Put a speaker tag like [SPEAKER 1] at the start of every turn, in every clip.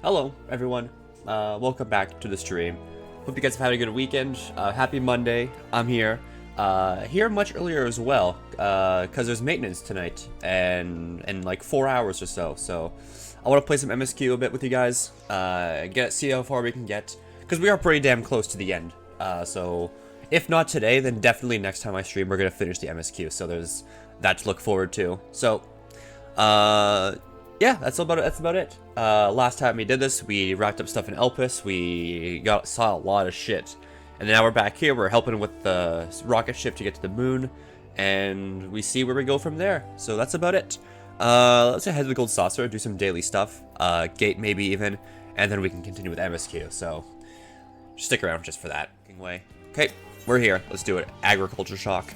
[SPEAKER 1] Hello, everyone. Welcome back to the stream. Hope you guys have had a good weekend. Happy Monday. I'm here. Here much earlier as well, because there's maintenance tonight, and in like 4 hours or so. So I want to play some MSQ a bit with you guys. See how far we can get, because we are pretty damn close to the end. So if not today, then definitely next time I stream, we're gonna finish the MSQ. So there's that to look forward to. So, yeah, that's about it. Last time we did this, we wrapped up stuff in Elpis. We saw a lot of shit, and now we're back here. We're helping with the rocket ship to get to the moon, and we see where we go from there. So that's about it. Let's head to the Gold Saucer, do some daily stuff, gate maybe even, and then we can continue with MSQ. So stick around just for that. Okay, we're here. Let's do it. Agriculture shock.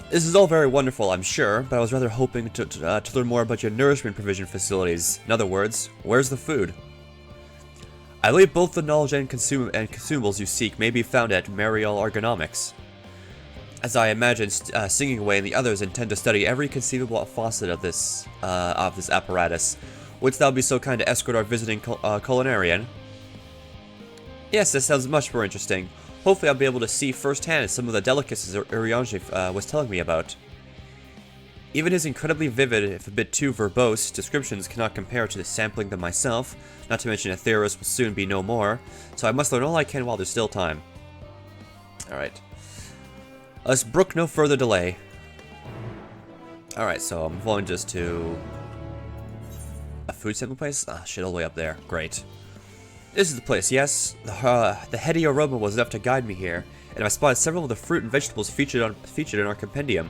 [SPEAKER 1] This is all very wonderful, I'm sure, but I was rather hoping to learn more about your nourishment provision facilities. In other words, where's the food? I believe both the knowledge and consumables you seek may be found at Mariel Ergonomics. As I imagine, Singing Away and the others intend to study every conceivable facet of this apparatus. Wouldst thou be so kind to escort our visiting culinarian? Yes, this sounds much more interesting. Hopefully I'll be able to see firsthand some of the delicacies Uriange was telling me about. Even his incredibly vivid, if a bit too verbose, descriptions cannot compare to sampling them myself, not to mention Atheros will soon be no more, so I must learn all I can while there's still time. Alright. Let's brook no further delay. Alright, so I'm going just to a food sample place? Ah, shit, all the way up there. Great. This is the place, yes. The heady aroma was enough to guide me here, and I spotted several of the fruit and vegetables featured in our compendium.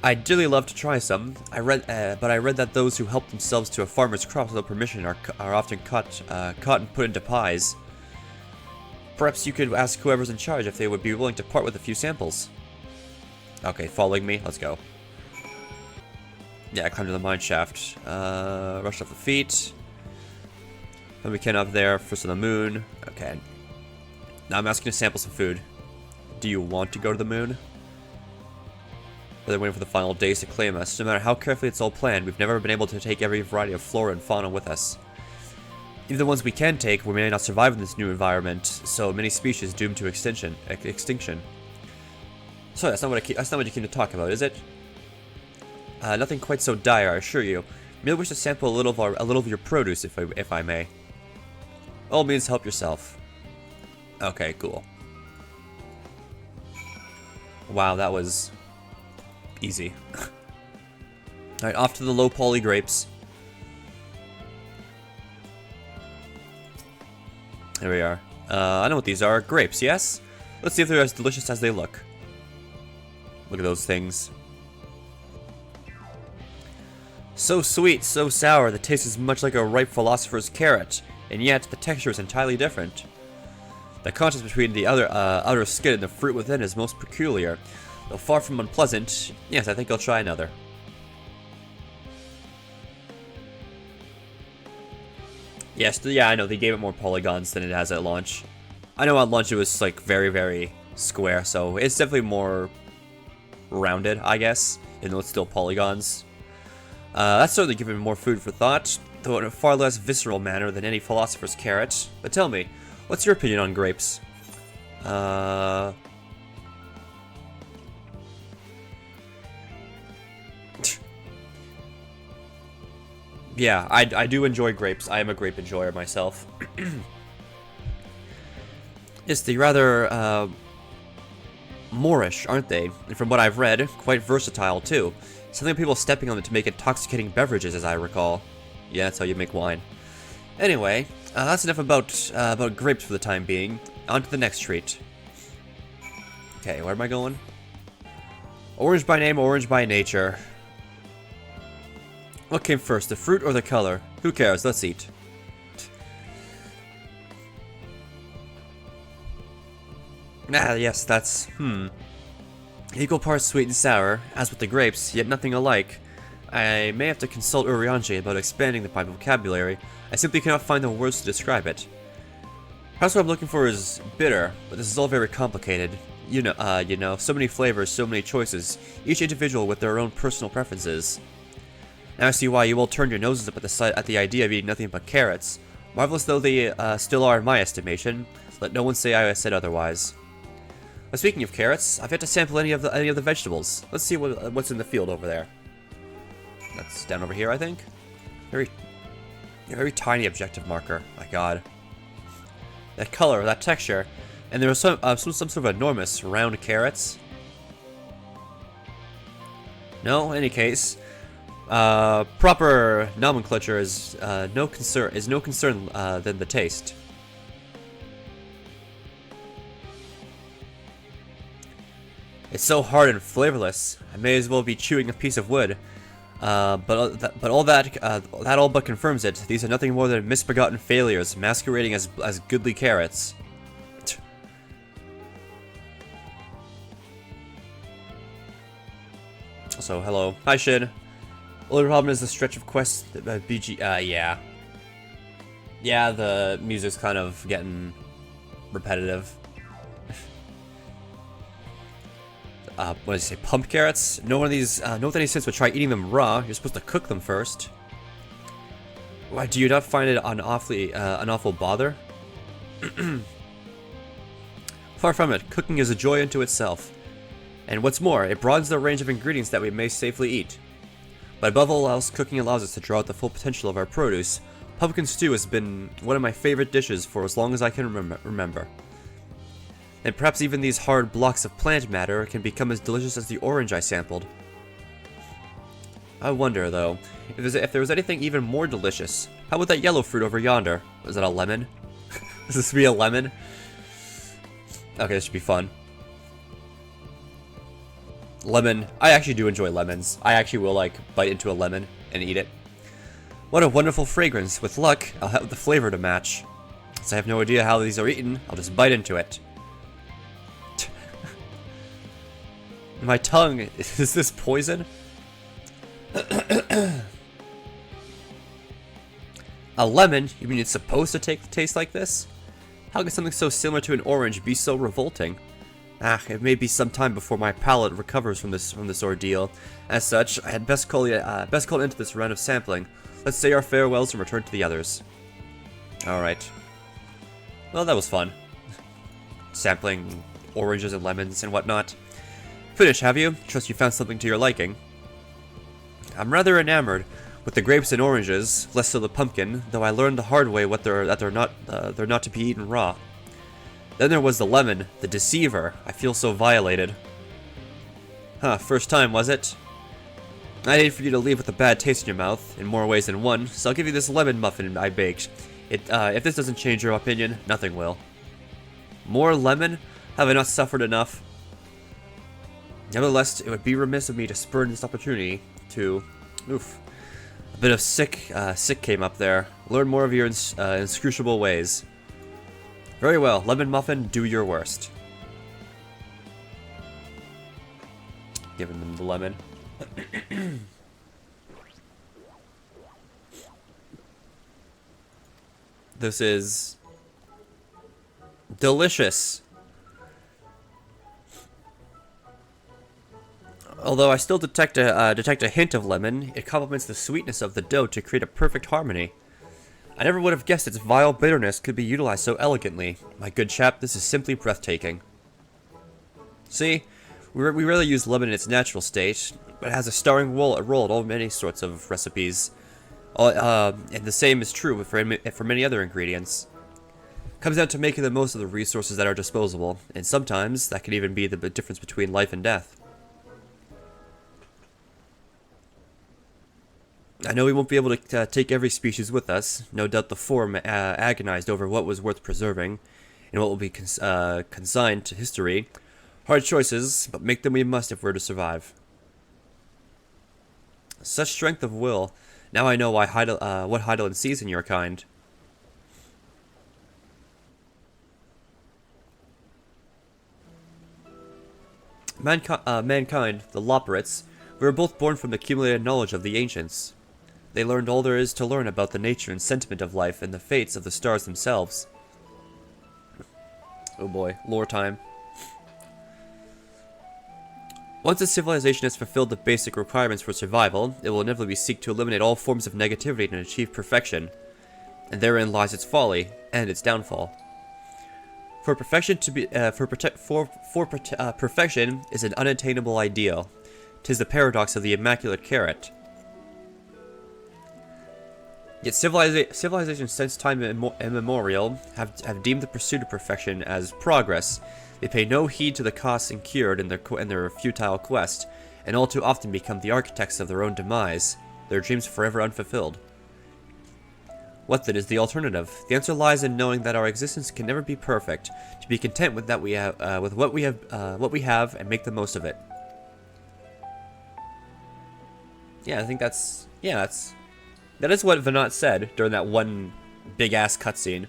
[SPEAKER 1] I'd dearly love to try some. But I read that those who help themselves to a farmer's crops without permission are often caught and put into pies. Perhaps you could ask whoever's in charge if they would be willing to part with a few samples. Okay, following me. Let's go. Yeah, climb to the mine shaft. Rush off the feet. Then we can up there, first on the moon. Okay. Now I'm asking to sample some food. Do you want to go to the moon? They're waiting for the final days to claim us. No matter how carefully it's all planned, we've never been able to take every variety of flora and fauna with us. Even the ones we can take, we may not survive in this new environment, so many species doomed to extinction. Sorry, that's not what you came to talk about, is it? Nothing quite so dire, I assure you. Merely wish to sample a little of your produce, if I may. All means, help yourself. Okay, cool. Wow, that was easy. Alright, off to the low poly grapes. There we are. I know what these are. Grapes, yes? Let's see if they're as delicious as they look. Look at those things. So sweet, so sour, the taste is much like a ripe philosopher's carrot, and yet the texture is entirely different. The contrast between the outer skin and the fruit within is most peculiar. Though far from unpleasant, yes, I think I'll try another. Yes, yeah, I know, they gave it more polygons than it has at launch. I know at launch it was, like, very, very square, so it's definitely more rounded, I guess, even though it's still polygons. That's certainly given more food for thought, though in a far less visceral manner than any philosopher's carrot. But tell me, what's your opinion on grapes? Yeah, I do enjoy grapes. I am a grape enjoyer myself. Yes, they're rather, Moorish, aren't they? And from what I've read, quite versatile, too. Something people stepping on them to make intoxicating beverages, as I recall. Yeah, that's how you make wine. Anyway, that's enough about grapes for the time being. On to the next treat. Okay, where am I going? Orange by name, orange by nature. What came first, the fruit or the color? Who cares? Let's eat. Ah, yes, that's... Equal parts sweet and sour, as with the grapes, yet nothing alike. I may have to consult Uriange about expanding my vocabulary. I simply cannot find the words to describe it. Perhaps what I'm looking for is bitter, but this is all very complicated. You know, so many flavors, so many choices, each individual with their own personal preferences. Now I see why you all turned your noses up at the idea of eating nothing but carrots. Marvelous though they still are in my estimation, let no one say I said otherwise. But speaking of carrots, I've yet to sample any of the vegetables. Let's see what's in the field over there. That's down over here, I think. Very tiny objective marker. My God. That color, that texture, and there was some sort of enormous round carrots. No, in any case, proper nomenclature is no concern than the taste. It's so hard and flavorless. I may as well be chewing a piece of wood. But all that all but confirms it. These are nothing more than misbegotten failures, masquerading as goodly carrots. So hello, hi Shin. Only problem is the stretch of quests. Yeah. Yeah, the music's kind of getting repetitive. What did you say? Pumped carrots? No one of these, no one with any sense would try eating them raw. You're supposed to cook them first. Why do you not find it an awful bother? Far from it. Cooking is a joy unto itself. And what's more, it broadens the range of ingredients that we may safely eat. But above all else, cooking allows us to draw out the full potential of our produce. Pumpkin stew has been one of my favorite dishes for as long as I can remember. And perhaps even these hard blocks of plant matter can become as delicious as the orange I sampled. I wonder, though, if there was anything even more delicious. How about that yellow fruit over yonder? Is that a lemon? Is this to be a lemon? Okay, this should be fun. Lemon. I actually do enjoy lemons. I actually will, like, bite into a lemon and eat it. What a wonderful fragrance. With luck, I'll have the flavor to match. Since I have no idea how these are eaten, I'll just bite into it. My tongue, is this poison? A lemon? You mean it's supposed to taste like this? How can something so similar to an orange be so revolting? It may be some time before my palate recovers from this ordeal. As such, I had best call into this round of sampling. Let's say our farewells and return to the others. Alright. Well, that was fun. Sampling oranges and lemons and whatnot. Finished, have you? Trust you found something to your liking. I'm rather enamored with the grapes and oranges, less so the pumpkin, though I learned the hard way that they're not to be eaten raw. Then there was the lemon, the deceiver. I feel so violated. Huh, first time, was it? I'd hate for you to leave with a bad taste in your mouth, in more ways than one, so I'll give you this lemon muffin I baked. If this doesn't change your opinion, nothing will. More lemon? Have I not suffered enough? Nevertheless, it would be remiss of me to spurn this opportunity to... Oof. A bit of sick came up there. Learn more of your inscrutable ways. Very well, lemon muffin, do your worst. Giving them the lemon. This is... delicious. Although I still detect a hint of lemon, it complements the sweetness of the dough to create a perfect harmony. I never would have guessed its vile bitterness could be utilized so elegantly. My good chap, this is simply breathtaking. See, we rarely use lemon in its natural state, but it has a starring role in all many sorts of recipes. And the same is true for many other ingredients. It comes down to making the most of the resources that are disposable, and sometimes that can even be the difference between life and death. I know we won't be able to take every species with us. No doubt the forum agonized over what was worth preserving, and what will be consigned to history. Hard choices, but make them we must if we're to survive. Such strength of will. Now I know why what Heidelin sees in your kind. Mankind, the Loporits, we were both born from the accumulated knowledge of the ancients. They learned all there is to learn about the nature and sentiment of life and the fates of the stars themselves. Oh boy, lore time. Once a civilization has fulfilled the basic requirements for survival, it will inevitably seek to eliminate all forms of negativity and achieve perfection. And therein lies its folly and its downfall. For perfection to be perfection is an unattainable ideal. 'Tis the paradox of the immaculate carrot. Yet civilizations since time immemorial have deemed the pursuit of perfection as progress. They pay no heed to the costs incurred in their futile quest, and all too often become the architects of their own demise, their dreams forever unfulfilled. What then is the alternative? The answer lies in knowing that our existence can never be perfect. To be content with that we have, with what we have, and make the most of it. Yeah, I think that is what Venat said during that one big ass cutscene.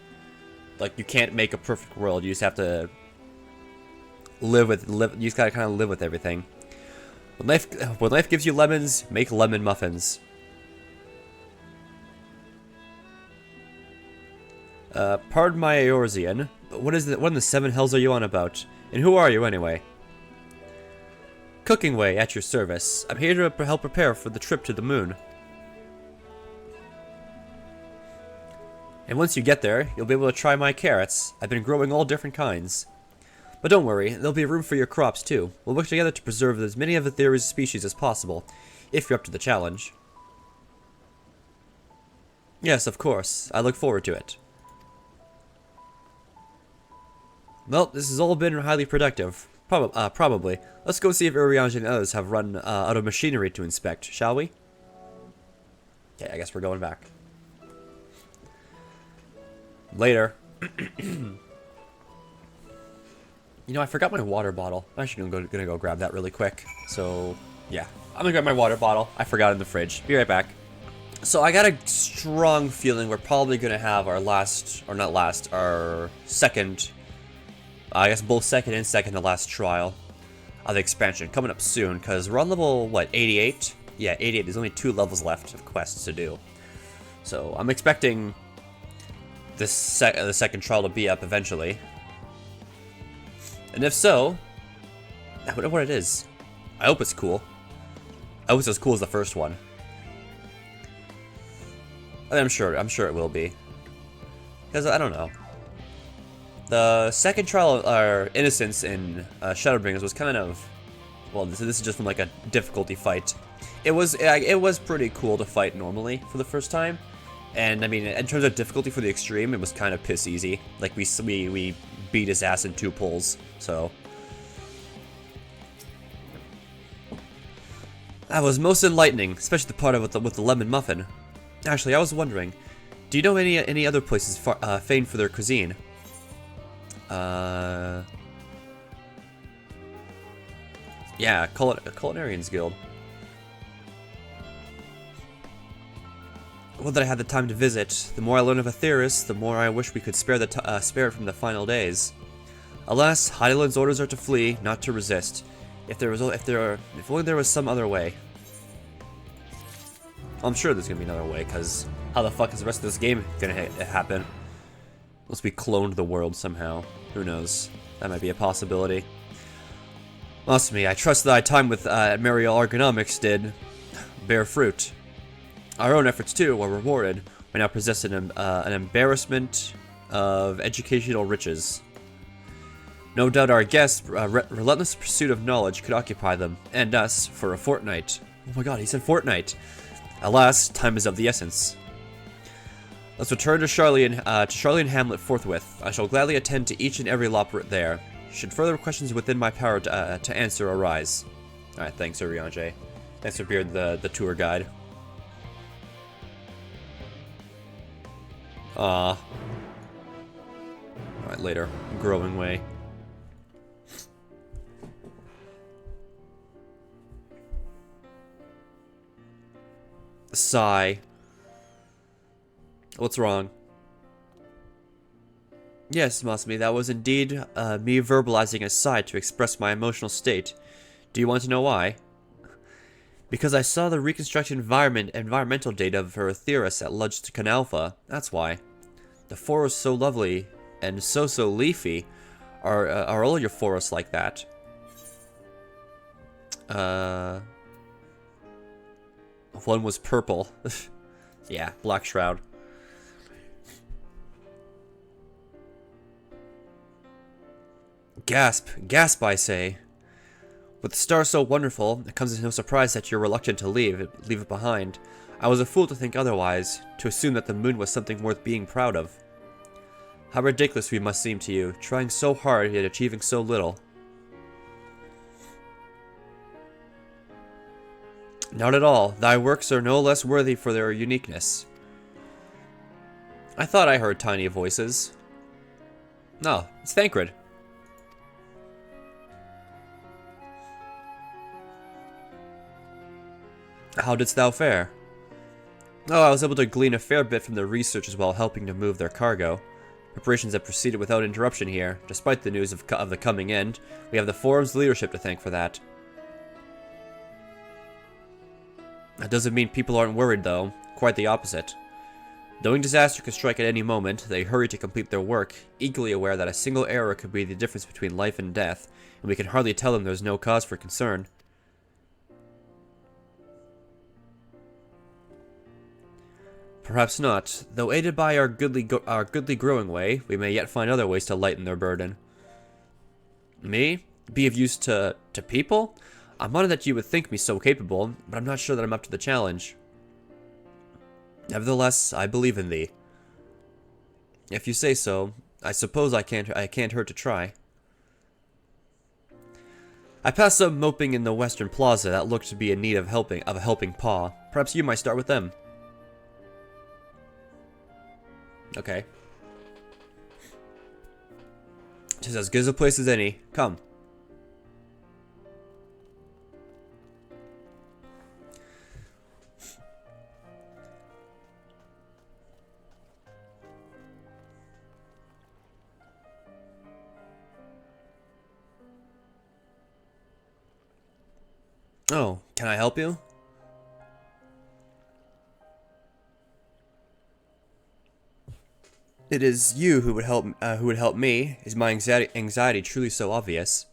[SPEAKER 1] Like, you can't make a perfect world. You just have to live. You just gotta kind of live with everything. When life gives you lemons, make lemon muffins. Pardon my Eorzean, but what in the seven hells are you on about? And who are you, anyway? Cooking Way, at your service. I'm here to help prepare for the trip to the moon. And once you get there, you'll be able to try my carrots. I've been growing all different kinds. But don't worry, there'll be room for your crops, too. We'll work together to preserve as many of the theory's species as possible, if you're up to the challenge. Yes, of course. I look forward to it. Well, this has all been highly productive. Probably. Let's go see if Urianger and others have run out of machinery to inspect, shall we? Okay, I guess we're going back. Later. You know, I forgot my water bottle. I'm actually gonna go grab that really quick. So, yeah. I'm gonna grab my water bottle. I forgot it in the fridge. Be right back. So, I got a strong feeling we're probably gonna have our our second... I guess both second and second to last trial of the expansion coming up soon, because we're on level, what, 88? Yeah, 88. There's only 2 levels left of quests to do. So, I'm expecting the second trial to be up eventually. And if so, I wonder what it is. I hope it's cool. I hope it's as cool as the first one. I'm sure it will be. Because, I don't know. The second trial, our Innocence in Shadowbringers was kind of... Well, this is just from, like, a difficulty fight. It was pretty cool to fight normally for the first time. And, I mean, in terms of difficulty for the extreme, it was kind of piss easy. Like, we beat his ass in 2 pulls, so... That was most enlightening, especially the part with the lemon muffin. Actually, I was wondering, do you know any other places famed for their cuisine? Yeah, Culinarians Guild. Well, that I had the time to visit. The more I learn of Aetheris, the more I wish we could spare it from the final days. Alas, Hydaelyn's orders are to flee, not to resist. If only there was some other way. I'm sure there's gonna be another way, because how the fuck is the rest of this game gonna happen? Unless we cloned the world somehow. Who knows? That might be a possibility. Must me, I trust that our time with Mariel Ergonomics did bear fruit. Our own efforts, too, were rewarded. We now possess an embarrassment of educational riches. No doubt our guests' relentless pursuit of knowledge could occupy them, and us, for a fortnight. Oh my god, he said fortnight! Alas, time is of the essence. Let's return to Charlie and Hamlet forthwith. I shall gladly attend to each and every loprit there. Should further questions within my power to answer arise. Alright, thanks, Urianger. Thanks for being the tour guide. Alright, later. Growing Way. Sigh. What's wrong? Yes, Masumi, that was indeed me verbalizing a sigh to express my emotional state. Do you want to know why? Because I saw the reconstructed environmental data of her Aetheris at Ludgton Alpha. That's why. The forest so lovely and so leafy. Are all your forests like that? Uh, one was purple. Yeah, Black Shroud. Gasp, gasp, I say. With the star so wonderful, it comes as no surprise that you're reluctant to leave it behind. I was a fool to think otherwise, to assume that the moon was something worth being proud of. How ridiculous we must seem to you, trying so hard yet achieving so little. Not at all. Thy works are no less worthy for their uniqueness. I thought I heard tiny voices. No, it's Thancred. How didst thou fare? Oh, I was able to glean a fair bit from the researchers while helping to move their cargo. Preparations have proceeded without interruption here. Despite the news of the coming end, we have the forum's leadership to thank for that. That doesn't mean people aren't worried, though. Quite the opposite. Knowing disaster could strike at any moment, they hurry to complete their work, equally aware that a single error could be the difference between life and death, and we can hardly tell them there's no cause for concern. Perhaps not. Though aided by our goodly growing way, we may yet find other ways to lighten their burden. Me? Be of use to people? I'm honored that you would think me so capable, but I'm not sure that I'm up to the challenge. Nevertheless, I believe in thee. If you say so, I suppose I can't hurt to try. I passed some moping in the western plaza that looked to be in need of a helping paw. Perhaps you might start with them. Okay. It's as good as a place as any. Come. Oh, can I help you? It is you who would help me. Is my anxiety truly so obvious?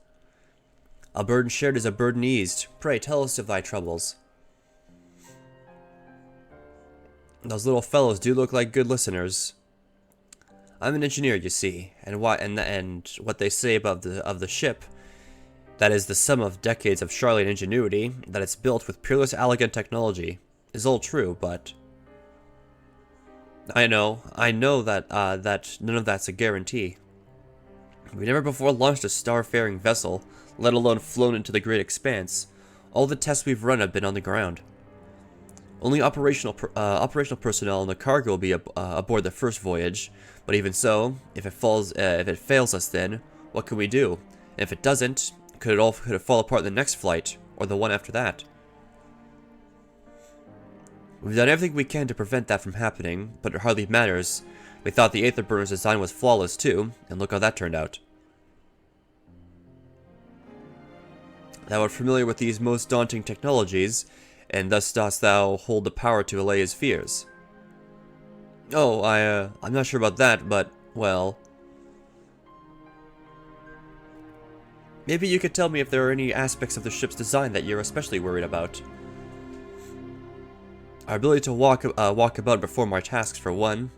[SPEAKER 1] A burden shared is a burden eased. Pray tell us of thy troubles. Those little fellows do look like good listeners. I'm an engineer, you see, and what they say about the ship, that is the sum of decades of Charlotte ingenuity, that it's built with peerless elegant technology, is all true, but I know that that none of that's a guarantee. We never before launched a starfaring vessel, let alone flown into the great expanse. All the tests we've run have been on the ground. Only operational personnel and the cargo will be aboard the first voyage. But even so, if it fails us, then what can we do? And if it doesn't, could it fall apart in the next flight or the one after that? We've done everything we can to prevent that from happening, but it hardly matters. We thought the Aether Burner's design was flawless too, and look how that turned out. Thou art familiar with these most daunting technologies, and thus dost thou hold the power to allay his fears. Oh, I'm not sure about that, but, well... Maybe you could tell me if there are any aspects of the ship's design that you're especially worried about. Our ability to walk about and perform our tasks, for one.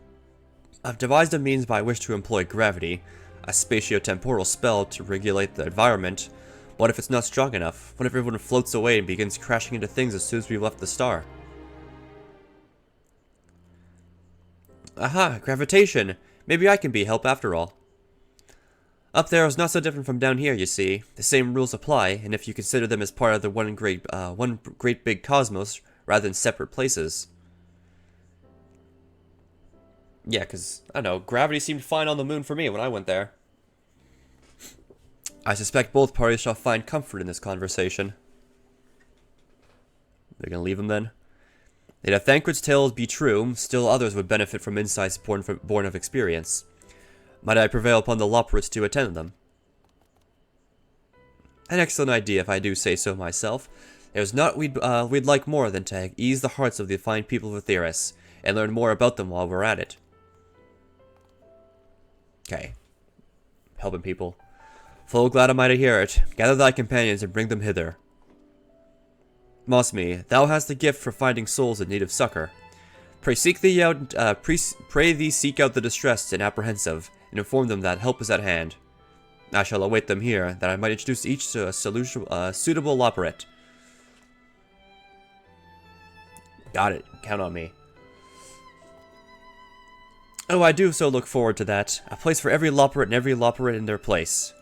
[SPEAKER 1] I've devised a means by which to employ gravity, a spatio-temporal spell to regulate the environment. What if it's not strong enough? What if everyone floats away and begins crashing into things as soon as we've left the star? Aha, gravitation! Maybe I can be help after all. Up there is not so different from down here, you see. The same rules apply, and if you consider them as part of the one great big cosmos, rather than separate places. Yeah, because, I don't know, gravity seemed fine on the moon for me when I went there. I suspect both parties shall find comfort in this conversation. They're gonna leave him then? Yet if Thancred's tales be true, still others would benefit from insights born of experience. Might I prevail upon the Loporits to attend them? An excellent idea, if I do say so myself. There's naught we'd like more than to ease the hearts of the fine people of Etheirys, and learn more about them while we're at it. Okay. Helping people. Full glad am I to hear it. Gather thy companions and bring them hither. Mosme, thou hast the gift for finding souls in need of succor. Pray thee seek out the distressed and apprehensive, and inform them that help is at hand. I shall await them here, that I might introduce each to a suitable loperate. Got it. Count on me. Oh, I do so look forward to that. A place for every loperate and every loperate in their place.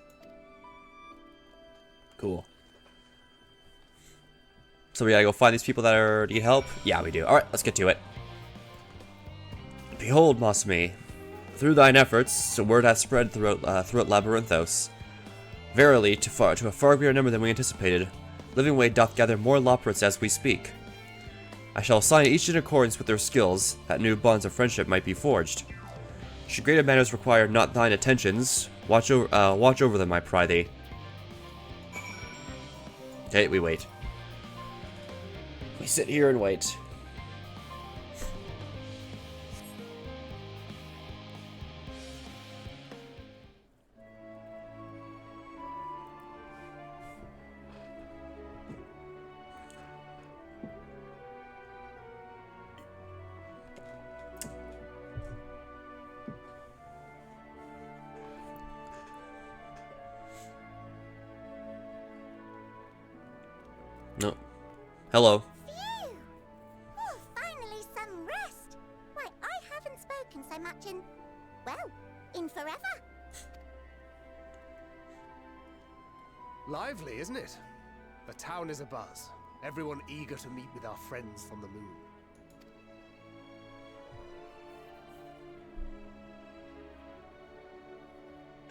[SPEAKER 1] Cool. So we gotta go find these people that need help? Yeah, we do. Alright, let's get to it. Behold, Mosme, through thine efforts, the word hath spread throughout Labyrinthos. Verily, to a far greater number than we anticipated, Living Way doth gather more loperates as we speak. I shall assign each in accordance with their skills, that new bonds of friendship might be forged. Should greater matters require not thine attentions, watch over them, I pry thee. Okay, we wait. We sit here and wait. No. Hello.
[SPEAKER 2] Phew! Oh, finally some rest. Why, I haven't spoken so much in, well, in forever.
[SPEAKER 3] Lively, isn't it? The town is abuzz. Everyone eager to meet with our friends from the moon.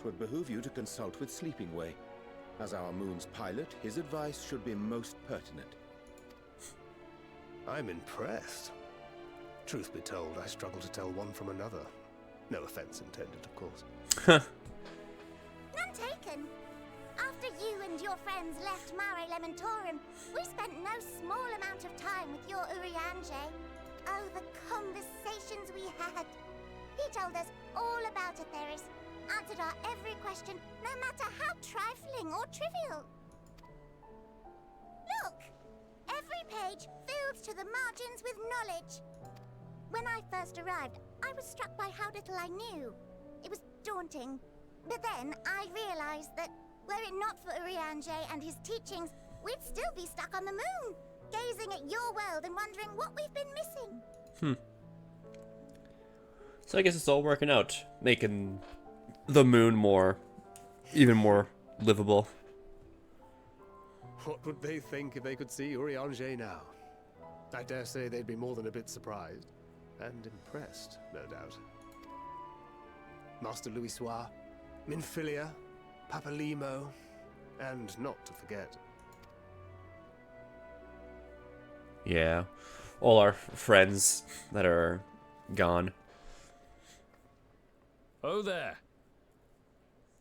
[SPEAKER 4] Twould behoove you to consult with Sleeping Way. As our moon's pilot, his advice should be most pertinent.
[SPEAKER 3] I'm impressed. Truth be told, I struggle to tell one from another. No offense intended, of course.
[SPEAKER 2] None taken. After you and your friends left Mare Elementorum, we spent no small amount of time with your Urianger. Oh, the conversations we had. He told us all about Atheris, answered our every question, no matter how trifling or trivial. Look! Every page filled to the margins with knowledge. When I first arrived, I was struck by how little I knew. It was daunting. But then I realized that, were it not for Urianger and his teachings, we'd still be stuck on the moon, gazing at your world and wondering what we've been missing.
[SPEAKER 1] So I guess it's all working out, making the moon even more livable.
[SPEAKER 3] What would they think if they could see Urianger now? I dare say they'd be more than a bit surprised. And impressed, no doubt. Master Louisoix, Minfilia, Papalimo, and not to forget.
[SPEAKER 1] Yeah, all our friends that are gone.
[SPEAKER 5] Oh there.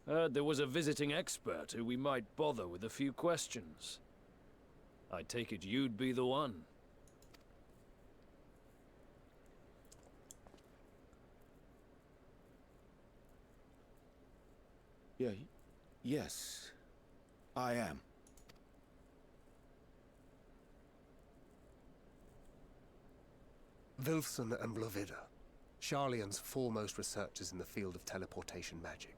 [SPEAKER 5] Heard there was a visiting expert who we might bother with a few questions. I take it you'd be the one.
[SPEAKER 4] Yes, I am.
[SPEAKER 3] Wilson and Blovida, Sharlayan's foremost researchers in the field of teleportation magic,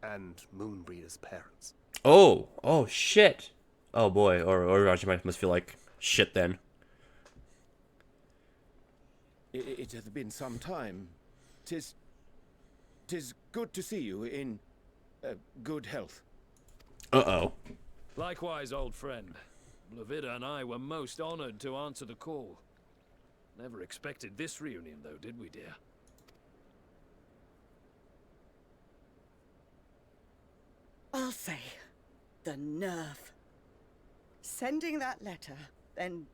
[SPEAKER 3] and Moonbreeder's parents.
[SPEAKER 1] Oh shit. Oh boy, or Raji must feel like shit then.
[SPEAKER 4] It hath been some time. 'Tis good to see you in good health.
[SPEAKER 1] Uh-oh.
[SPEAKER 5] Likewise, old friend. Blovida and I were most honored to answer the call. Never expected this reunion, though, did we, dear?
[SPEAKER 6] Arthur, the nerve. Sending that letter, then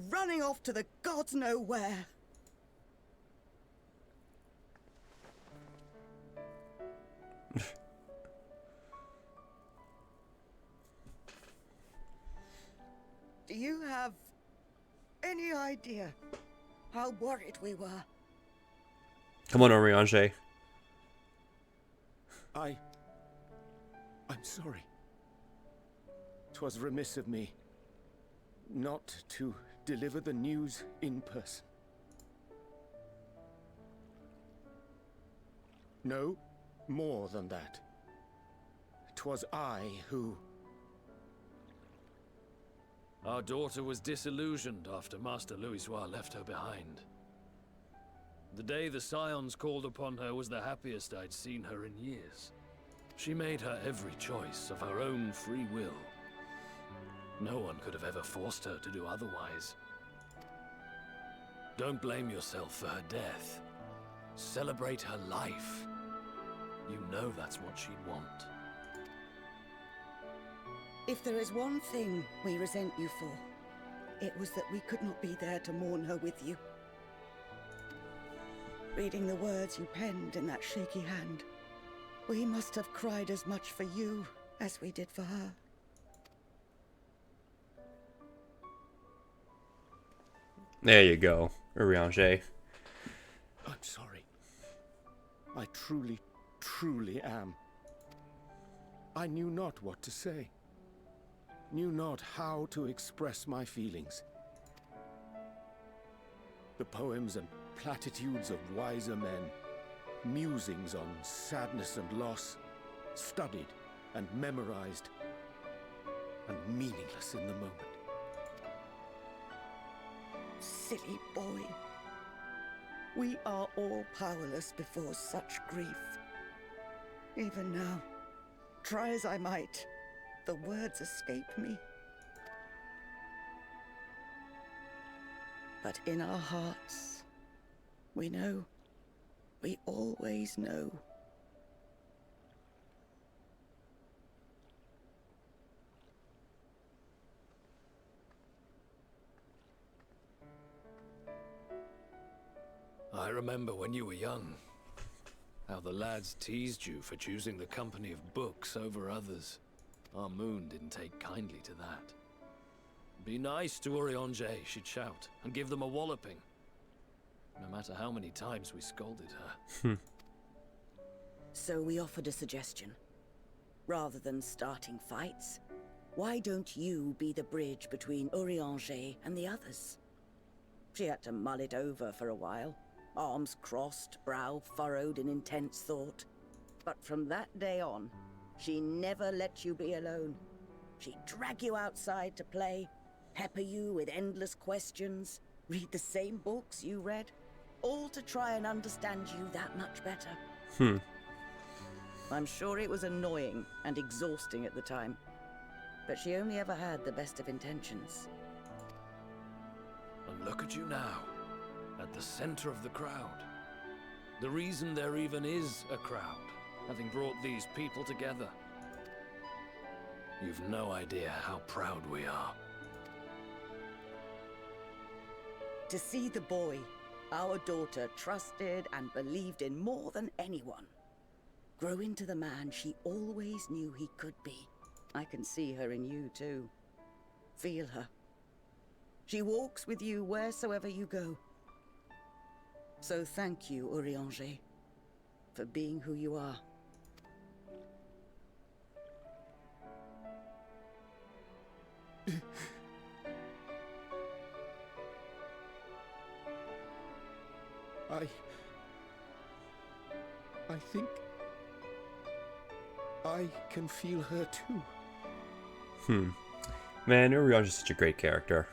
[SPEAKER 6] running off to the gods know where. Do you have any idea how worried we were?
[SPEAKER 1] Come on, Urianger.
[SPEAKER 4] I'm sorry. 'Twas remiss of me. not to deliver the news in person. No, more than that. 'Twas I who...
[SPEAKER 5] Our daughter was disillusioned after Master Louisoix left her behind. The day the Scions called upon her was the happiest I'd seen her in years. She made her every choice of her own free will. No one could have ever forced her to do otherwise. Don't blame yourself for her death. Celebrate her life. You know that's what she'd want.
[SPEAKER 6] If there is one thing we resent you for, it was that we could not be there to mourn her with you. Reading the words you penned in that shaky hand, we must have cried as much for you as we did for her.
[SPEAKER 1] There you go, Urianger.
[SPEAKER 4] I'm sorry. I truly, truly am. I knew not what to say. Knew not how to express my feelings. The poems and platitudes of wiser men, musings on sadness and loss, studied and memorized, and meaningless in the moment.
[SPEAKER 6] Silly boy. We are all powerless before such grief. Even now, try as I might, the words escape me. But in our hearts, we know, we always know.
[SPEAKER 5] I remember when you were young, how the lads teased you for choosing the company of books over others. Our moon didn't take kindly to that. Be nice to Urianger, she'd shout, and give them a walloping. No matter how many times we scolded her.
[SPEAKER 6] So we offered a suggestion. Rather than starting fights, why don't you be the bridge between Urianger and the others? She had to mull it over for a while. Arms crossed, brow furrowed in intense thought. But from that day on, she never let you be alone. She'd drag you outside to play, pepper you with endless questions, read the same books you read, all to try and understand you that much better. I'm sure it was annoying and exhausting at the time, but she only ever had the best of intentions.
[SPEAKER 5] And look at you now, at the center of the crowd. The reason there even is a crowd, having brought these people together. You've no idea how proud we are.
[SPEAKER 6] To see the boy, our daughter, trusted and believed in more than anyone, grow into the man she always knew he could be. I can see her in you too. Feel her. She walks with you wheresoever you go. So thank you, Urianger, for being who you are.
[SPEAKER 4] I think I can feel her too.
[SPEAKER 1] Man, Urianger's such a great character.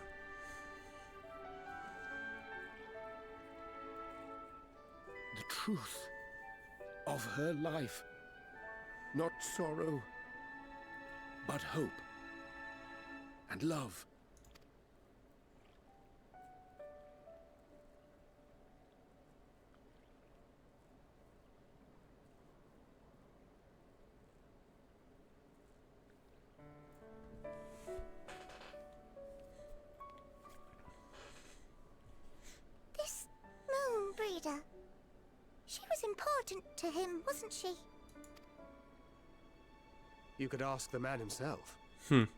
[SPEAKER 4] The truth of her life. Not sorrow, but hope and love.
[SPEAKER 2] This moon breeder. She was important to him, wasn't she?
[SPEAKER 3] You could ask the man himself.
[SPEAKER 2] Oh,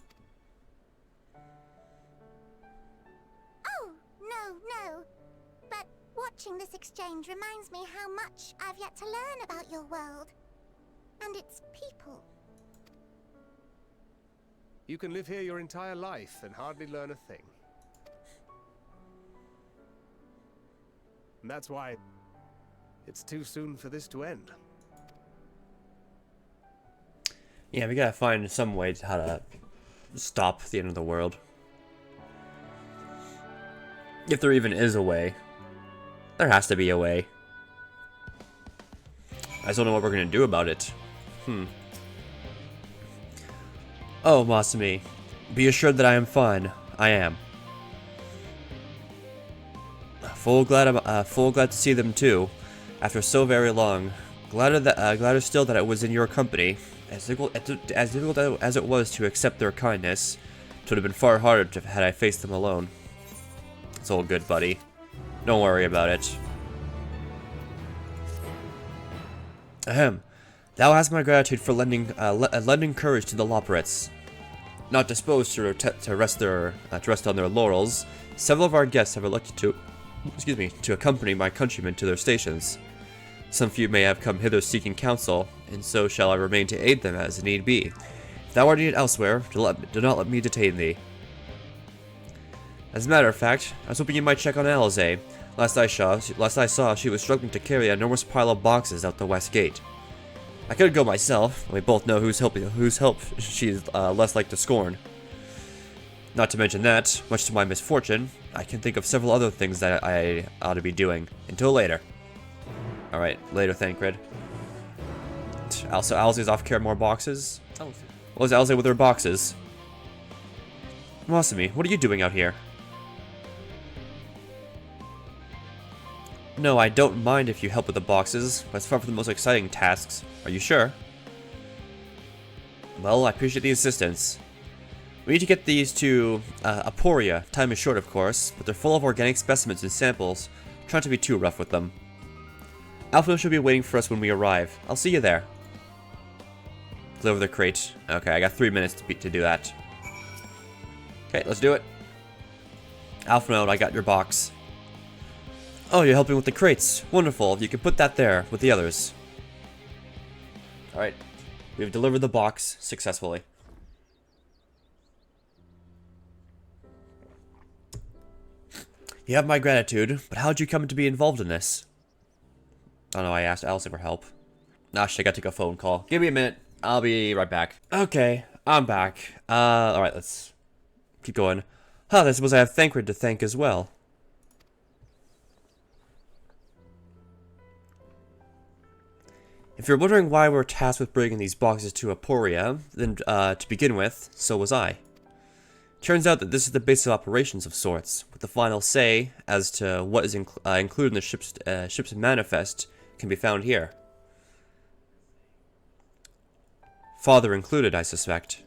[SPEAKER 2] no. But watching this exchange reminds me how much I've yet to learn about your world. And its people.
[SPEAKER 3] You can live here your entire life and hardly learn a thing. And that's why it's too soon for this to end.
[SPEAKER 1] Yeah, we gotta find some way to how to stop the end of the world. If there even is a way. There has to be a way. I just don't know what we're gonna do about it. Oh, Masumi. Be assured that I am fine. I am. Full glad to see them too. After so very long. Gladder still that it was in your company. As difficult as it was to accept their kindness, it would have been far harder had I faced them alone. It's all good, buddy. Don't worry about it. Ahem. Thou hast my gratitude for lending courage to the Loporrits. Not disposed to rest on their laurels, several of our guests have elected to accompany my countrymen to their stations. Some few may have come hither seeking counsel, and so shall I remain to aid them as need be. If thou art needed elsewhere, do not let me detain thee. As a matter of fact, I was hoping you might check on Alize. Last I saw, she was struggling to carry an enormous pile of boxes out the west gate. I could go myself. We both know whose help she's less like to scorn. Not to mention that, much to my misfortune, I can think of several other things that I ought to be doing. Until later. Alright, later, Thancred. Also, Alize's off carrying more boxes. What was Alize with her boxes? Masumi, what are you doing out here? No, I don't mind if you help with the boxes, but it's far from the most exciting tasks. Are you sure? Well, I appreciate the assistance. We need to get these to Aporia. Time is short, of course, but they're full of organic specimens and samples. Try not to be too rough with them. Alphino should be waiting for us when we arrive. I'll see you there. Deliver the crate. Okay, I got 3 minutes to do that. Okay, let's do it. Alphino, I got your box. Oh, you're helping with the crates. Wonderful. You can put that there with the others. Alright. We've delivered the box successfully. You have my gratitude, but how'd you come to be involved in this? Oh no, I asked Alice for help. Nah, shit, I gotta take a phone call. Give me a minute. I'll be right back. Okay, I'm back. Alright, let's keep going. I suppose I have Thancred to thank as well. If you're wondering why we're tasked with bringing these boxes to Aporia, then to begin with, so was I. Turns out that this is the base of operations of sorts, with the final say as to what is included in the ship's manifest can be found here. Father included, I suspect.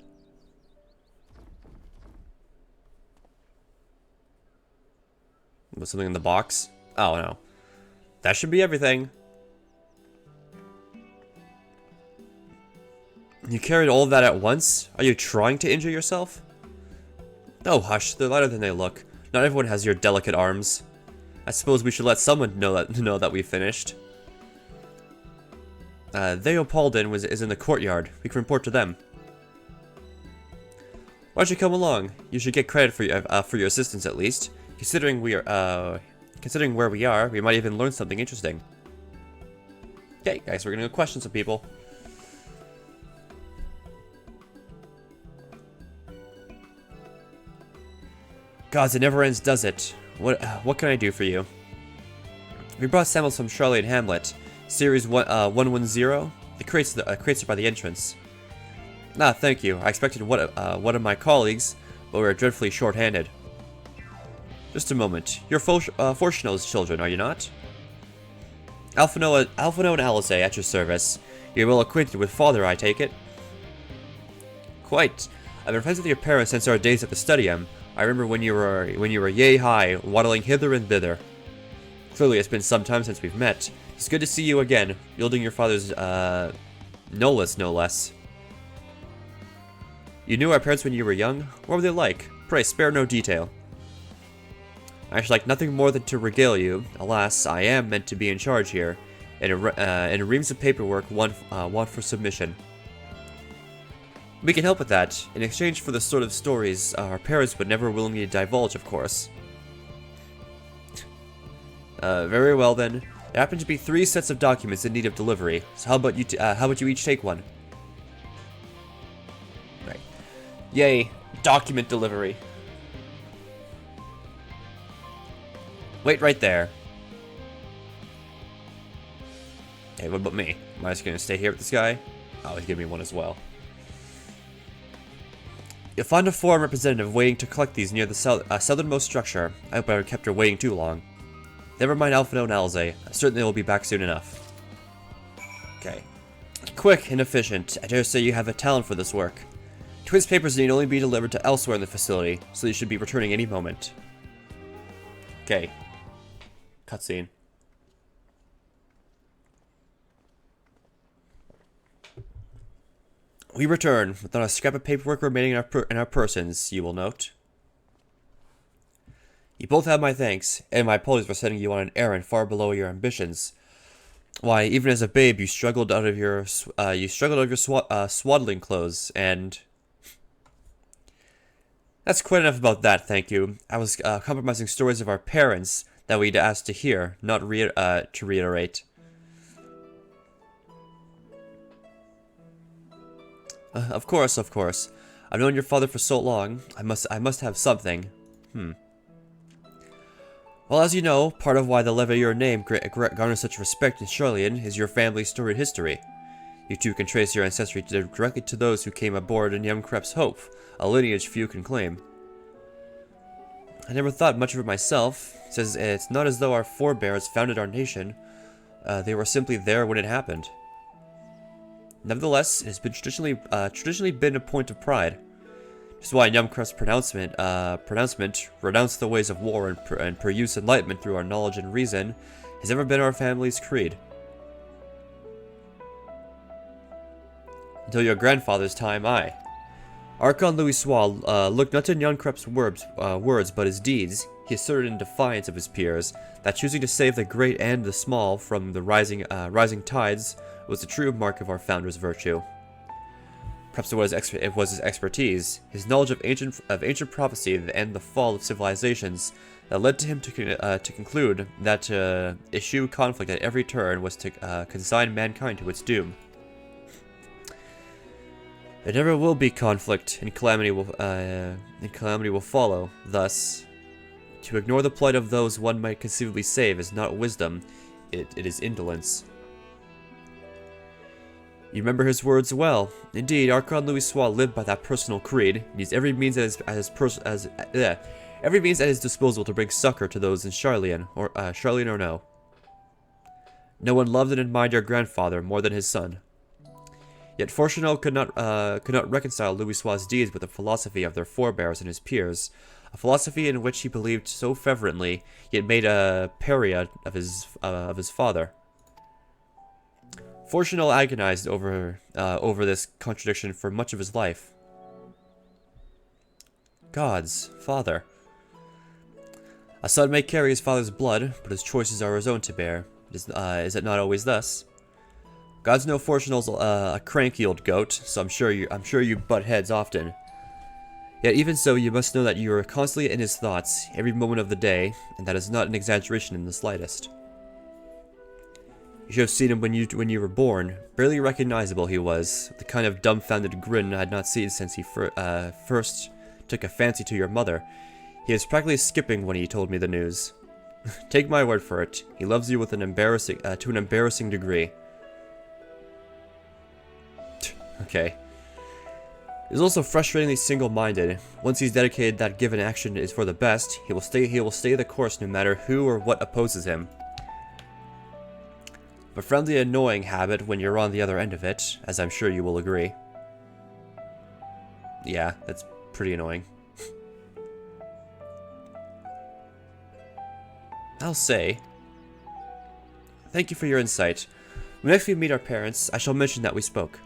[SPEAKER 1] Was something in the box? Oh no. That should be everything. You carried all of that at once? Are you trying to injure yourself? Oh, hush. They're lighter than they look. Not everyone has your delicate arms. I suppose we should let someone know that we finished. Theopaldin is in the courtyard. We can report to them. Why don't you come along? You should get credit for your assistance at least. Considering where we are, we might even learn something interesting. Okay, guys, we're gonna go question some people. Gods, it never ends, does it? What can I do for you? We brought samples from Charlotte Hamlet, Series 110. The crates are by the entrance. Ah, thank you. I expected one of my colleagues, but we are dreadfully short-handed. Just a moment. You're Fortuno's children, are you not? Alphino and Alize at your service. You're well acquainted with Father, I take it? Quite. I've been friends with your parents since our days at the Studium. I remember when you were yay high, waddling hither and thither. Clearly, it's been some time since we've met. It's good to see you again, wielding your father's nolus, no less. You knew our parents when you were young? What were they like? Pray, spare no detail. I should like nothing more than to regale you. Alas, I am meant to be in charge here, and reams of paperwork want for submission. We can help with that, in exchange for the sort of stories our parents would never willingly divulge, of course. Very well then. There happen to be 3 sets of documents in need of delivery, so how about you each take one? Right. Yay, document delivery. Wait right there. Hey, what about me? Am I just gonna stay here with this guy? Oh, he's giving me one as well. You'll find a foreign representative waiting to collect these near the southernmost structure. I hope I kept her waiting too long. Never mind Alphino and Alze. Certainly will be back soon enough. Okay. Quick and efficient. I dare say you have a talent for this work. Twins papers need only be delivered to elsewhere in the facility, so you should be returning any moment. Okay. Cutscene. We return, with not a scrap of paperwork remaining in our persons, you will note. You both have my thanks, and my apologies for sending you on an errand far below your ambitions. Why, even as a babe, you struggled out of your swaddling clothes, and that's quite enough about that. Thank you. I was compromising stories of our parents that we'd asked to hear, not to reiterate. Of course. I've known your father for so long. I must have something. Well, as you know, part of why the Leveilleur name garners such respect in Charlian is your family's storied history. You two can trace your ancestry directly to those who came aboard in young Krep's Hope, a lineage few can claim. I never thought much of it myself, since it's not as though our forebears founded our nation. They were simply there when it happened. Nevertheless, it has been traditionally been a point of pride. This is why Yumkrep's pronouncement, renounce the ways of war and produce enlightenment through our knowledge and reason, has ever been our family's creed. Until your grandfather's time, aye. Archon Louis Soir looked not to Yumkrep's words, but his deeds. He asserted in defiance of his peers that choosing to save the great and the small from the rising tides was the true mark of our founder's virtue. Perhaps it was his expertise, his knowledge of ancient prophecy and the fall of civilizations that led to him to conclude that to issue conflict at every turn was to consign mankind to its doom. There never will be conflict, and calamity will follow. Thus, to ignore the plight of those one might conceivably save is not wisdom; it is indolence. You remember his words well. Indeed, Archon Louis Soir lived by that personal creed, and used every means at his disposal to bring succor to those in Charlian or no. No one loved and admired your grandfather more than his son. Yet Fortunel could not reconcile Louis Soir's deeds with the philosophy of their forebears and his peers, a philosophy in which he believed so fervently, yet made a pariah of his father. Fortunel agonized over this contradiction for much of his life. Gods, father. A son may carry his father's blood, but his choices are his own to bear. Is it not always thus? Gods know Fortunel's a cranky old goat, so I'm sure you butt heads often. Yet even so, you must know that you are constantly in his thoughts, every moment of the day, and that is not an exaggeration in the slightest. You should have seen him when you were born. Barely recognizable he was, the kind of dumbfounded grin I had not seen since he first took a fancy to your mother. He was practically skipping when he told me the news. Take my word for it, he loves you with to an embarrassing degree. Okay. He's also frustratingly single-minded. Once he's dedicated that given action is for the best, he will stay the course no matter who or what opposes him. A friendly annoying habit when you're on the other end of it, as I'm sure you will agree. Yeah, that's pretty annoying. I'll say. Thank you for your insight. When next we meet our parents, I shall mention that we spoke.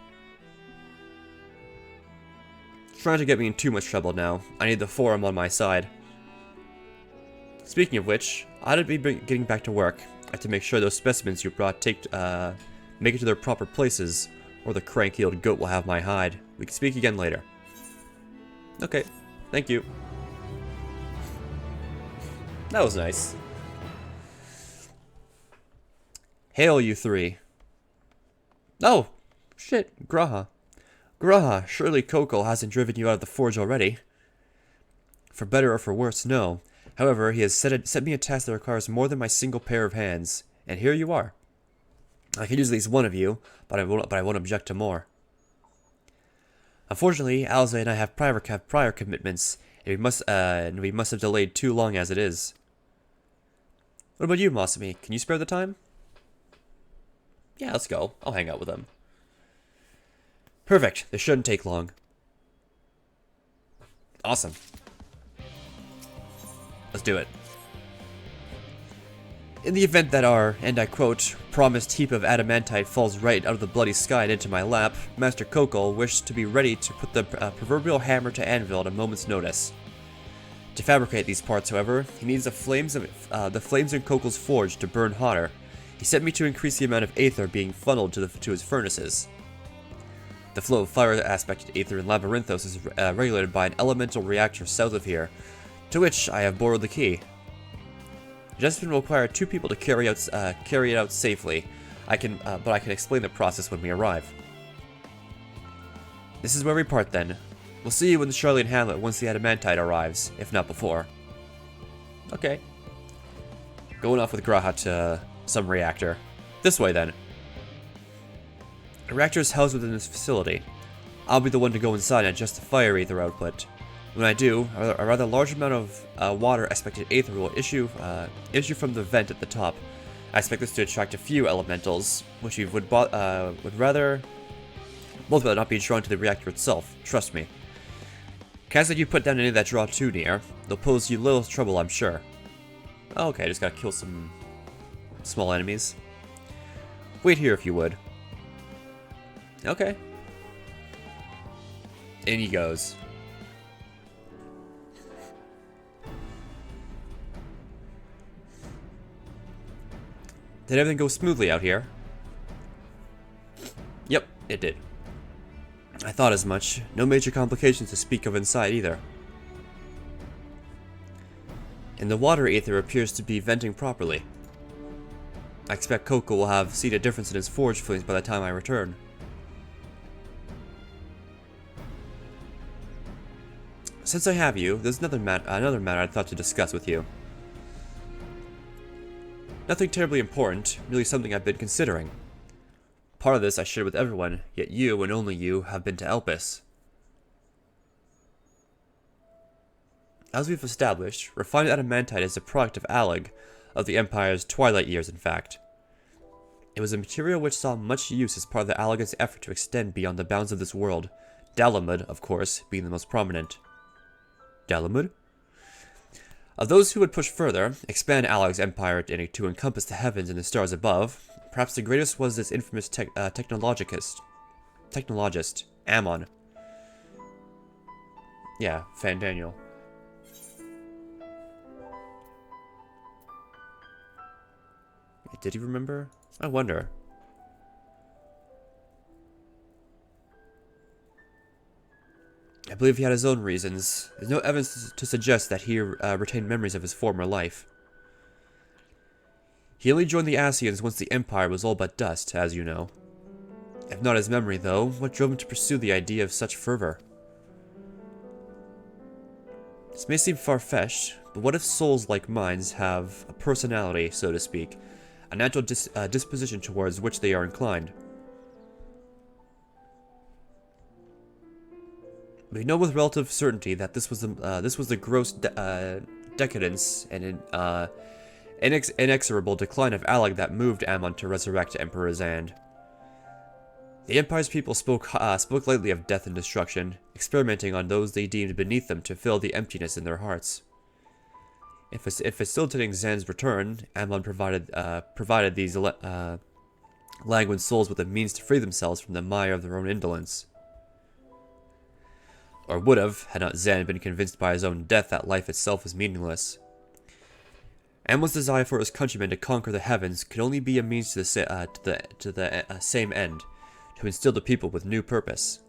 [SPEAKER 1] Trying to get me in too much trouble now. I need the forum on my side. Speaking of which, I ought to be getting back to work. I have to make sure those specimens you brought make it to their proper places, or the cranky old goat will have my hide. We can speak again later. Okay, thank you. That was nice. Hail, you three. Oh, shit, Graha. Graha, surely Kokol hasn't driven you out of the forge already. For better or for worse, no. However, he has set me a task that requires more than my single pair of hands, and here you are. I could use at least one of you, but I won't object to more. Unfortunately, Alza and I have prior commitments, and we must have delayed too long as it is. What about you, Masumi? Can you spare the time? Yeah, let's go. I'll hang out with them. Perfect. This shouldn't take long. Awesome. Let's do it. In the event that our, and I quote, promised heap of adamantite falls right out of the bloody sky and into my lap, Master Kokol wished to be ready to put the proverbial hammer to anvil at a moment's notice. To fabricate these parts, however, he needs the flames in Kokol's forge to burn hotter. He sent me to increase the amount of aether being funneled to his furnaces. The flow of fire aspected aether in Labyrinthos is regulated by an elemental reactor south of here, to which I have borrowed the key. Adjustment will require 2 people to carry it out safely. But I can explain the process when we arrive. This is where we part then. We'll see you in the Charlian Hamlet once the adamantite arrives, if not before. Okay. Going off with Graha to some reactor. This way then. The reactor is housed within this facility. I'll be the one to go inside and adjust the fire aether output. When I do, a rather large amount of water aspected aether will issue from the vent at the top. I expect this to attract a few elementals, which we would rather not be drawn to the reactor itself. Trust me. Can't let you put down any that draw too near. They'll pose you little trouble, I'm sure. Oh, okay, just gotta kill some small enemies. Wait here if you would. Okay. In he goes. Did everything go smoothly out here? Yep, it did. I thought as much. No major complications to speak of inside either. And the water aether appears to be venting properly. I expect Kokol will have seen a difference in his forge flames by the time I return. Since I have you, there's another matter I thought to discuss with you. Nothing terribly important, merely something I've been considering. Part of this I shared with everyone, yet you, and only you, have been to Elpis. As we've established, refined adamantite is a product of Alleg, of the Empire's twilight years in fact. It was a material which saw much use as part of the Allegans' effort to extend beyond the bounds of this world, Dalamud, of course, being the most prominent. Dalamud? Of those who would push further, expand Alleg's empire to encompass the heavens and the stars above, perhaps the greatest was this infamous technologist, Ammon. Yeah, Fan Daniel. Did he remember? I wonder. I believe he had his own reasons. There's no evidence to suggest that he retained memories of his former life. He only joined the Asians once the Empire was all but dust, as you know. If not his memory, though, what drove him to pursue the idea of such fervor? This may seem far-fetched, but what if souls like mine have a personality, so to speak, a natural disposition towards which they are inclined? We know with relative certainty that this was the gross decadence and inexorable decline of Alleg that moved Ammon to resurrect Emperor Zand. The Empire's people spoke lightly of death and destruction, experimenting on those they deemed beneath them to fill the emptiness in their hearts. In facilitating Zand's return, Ammon provided these languid souls with a means to free themselves from the mire of their own indolence. Or would have, had not Zand been convinced by his own death that life itself is meaningless. Ammon's desire for his countrymen to conquer the heavens could only be a means to the same end, to instill the people with new purpose.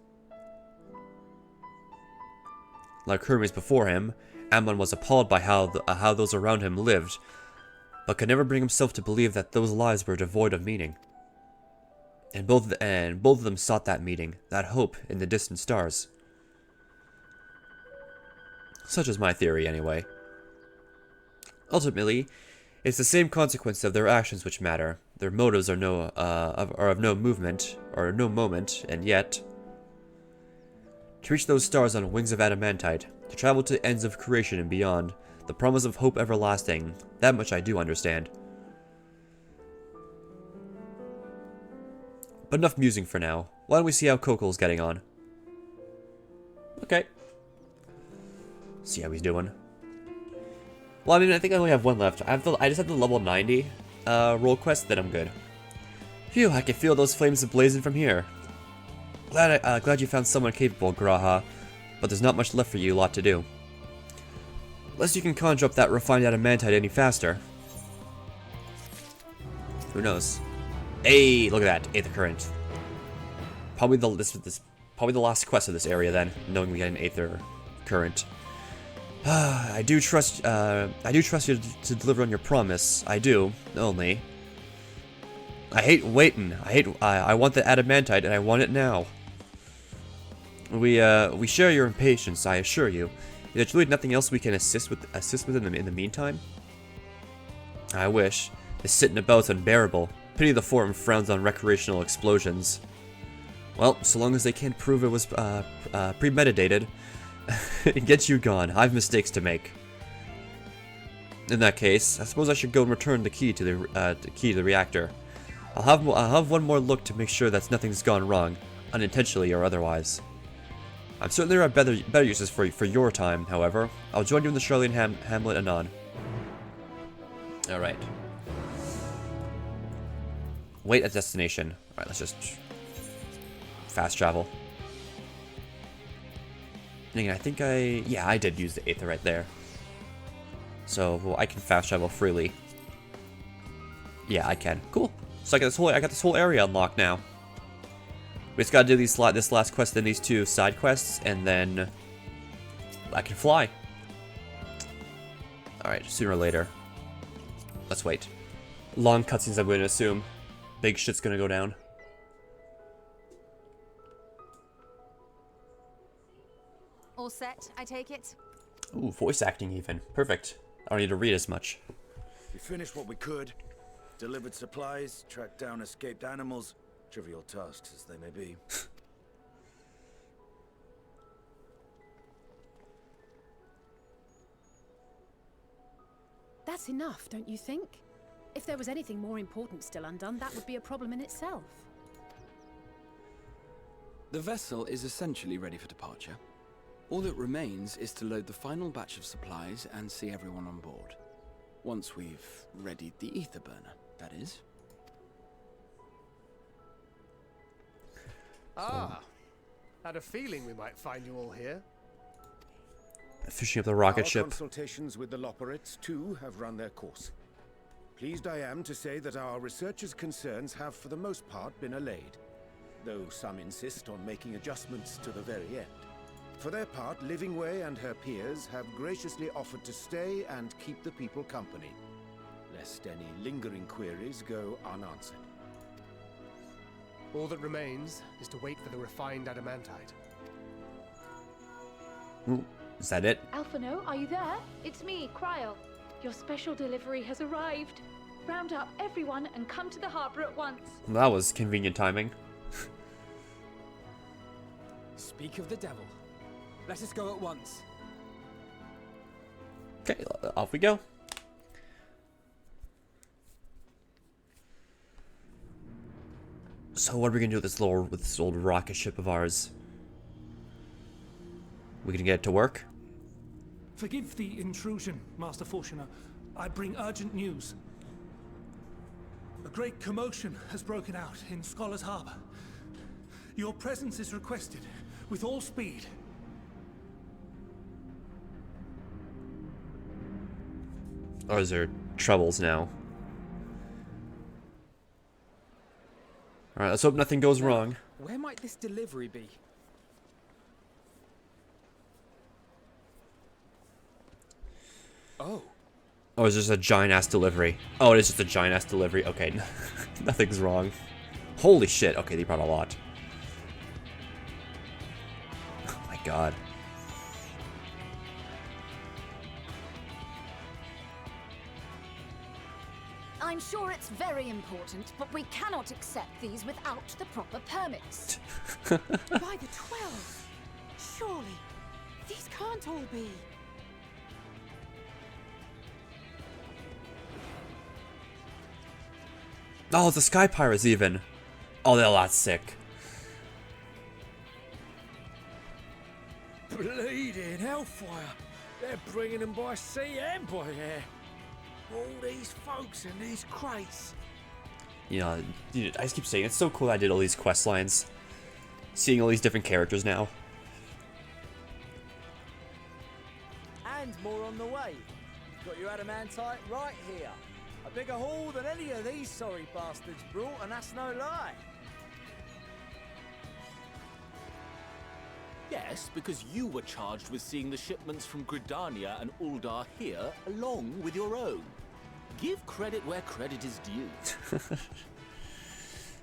[SPEAKER 1] Like Hermes before him, Ammon was appalled by how those around him lived, but could never bring himself to believe that those lives were devoid of meaning. And both of them sought that meaning, that hope in the distant stars. Such is my theory, anyway. Ultimately, it's the same consequence of their actions which matter. Their motives are of no movement, or no moment, and yet... To reach those stars on wings of adamantite, to travel to ends of creation and beyond, the promise of hope everlasting, that much I do understand. But enough musing for now. Why don't we see how Kokol's getting on? Okay. See how he's doing. Well, I mean, I think I only have one left. I just have the level 90 role quest, then I'm good. Phew, I can feel those flames blazing from here. Glad you found someone capable, Graha, but there's not much left for you lot to do. Unless you can conjure up that refined adamantite any faster. Who knows? Hey, look at that, Aether Current. Probably probably the last quest of this area then, knowing we get an Aether Current. I do trust you to deliver on your promise. I do, only. I hate waiting. I want the adamantite and I want it now. We share your impatience, I assure you. There's really nothing else we can assist with in the meantime. I wish. This sitting about's unbearable. Pity the forum frowns on recreational explosions. Well, so long as they can't prove it was premeditated, it gets you gone. I've mistakes to make. In that case, I suppose I should go and return the key to the reactor. I'll have one more look to make sure that nothing's gone wrong, unintentionally or otherwise. I'm certain there are better uses for your time, however. I'll join you in the Charlian Hamlet anon. Alright. Wait at destination. Alright, let's just fast travel. And I think I did use the Aether right there. So, well, I can fast travel freely. Yeah, I can. Cool. So I got this whole area unlocked now. We just gotta do this last quest and these two side quests, and then I can fly. Alright, sooner or later. Let's wait. Long cutscenes, I'm going to assume. Big shit's gonna go down.
[SPEAKER 7] All set, I take it?
[SPEAKER 1] Ooh, voice acting even. Perfect. I don't need to read as much.
[SPEAKER 8] We finished what we could. Delivered supplies, tracked down escaped animals. Trivial tasks as they may be.
[SPEAKER 7] That's enough, don't you think? If there was anything more important still undone, that would be a problem in itself.
[SPEAKER 9] The vessel is essentially ready for departure. All that remains is to load the final batch of supplies and see everyone on board. Once we've readied the ether burner, that is.
[SPEAKER 3] Ah, had a feeling we might find you all here.
[SPEAKER 1] Fishing up the rocket
[SPEAKER 4] Our
[SPEAKER 1] ship.
[SPEAKER 4] consultations with the Loperates, too, have run their course. Pleased I am to say that our researchers' concerns have for the most part been allayed, though some insist on making adjustments to the very end. For their part, Livingway and her peers have graciously offered to stay and keep the people company, lest any lingering queries go unanswered.
[SPEAKER 3] All that remains is to wait for the refined adamantite.
[SPEAKER 1] Ooh, is that it?
[SPEAKER 10] Alphino, are you there? It's me, Cryo. Your special delivery has arrived. Round up everyone and come to the harbor at once.
[SPEAKER 1] That was convenient timing.
[SPEAKER 11] Speak of the devil. Let us go at once.
[SPEAKER 1] Okay, off we go. So what are we gonna do with this old rocket ship of ours? We gonna get it to work?
[SPEAKER 12] Forgive the intrusion, Master Fortuner. I bring urgent news. A great commotion has broken out in Scholar's Harbor. Your presence is requested with all speed.
[SPEAKER 1] Or is there troubles now? Alright, let's hope nothing goes wrong.
[SPEAKER 11] Where might this delivery be?
[SPEAKER 4] Oh.
[SPEAKER 1] Oh, it's just a giant-ass delivery. Oh, it is just a giant-ass delivery. Okay, nothing's wrong. Holy shit. Okay, they brought a lot. Oh my god.
[SPEAKER 13] I'm sure it's very important, but we cannot accept these without the proper permits.
[SPEAKER 7] By the 12! Surely, these can't all be.
[SPEAKER 1] Oh, the Sky Pirates even. Oh, they're a lot sick.
[SPEAKER 4] Bleeding hellfire! They're bringing them by sea and by air. All these folks in these crates.
[SPEAKER 1] You know, dude, I just keep saying, it's so cool I did all these quest lines. Seeing all these different characters now.
[SPEAKER 14] And more on the way. Got your adamantite right here. A bigger haul than any of these sorry bastards brought, and that's no lie.
[SPEAKER 15] Yes, because you were charged with seeing the shipments from Gridania and Uldar here, along with your own. Give credit where credit is due.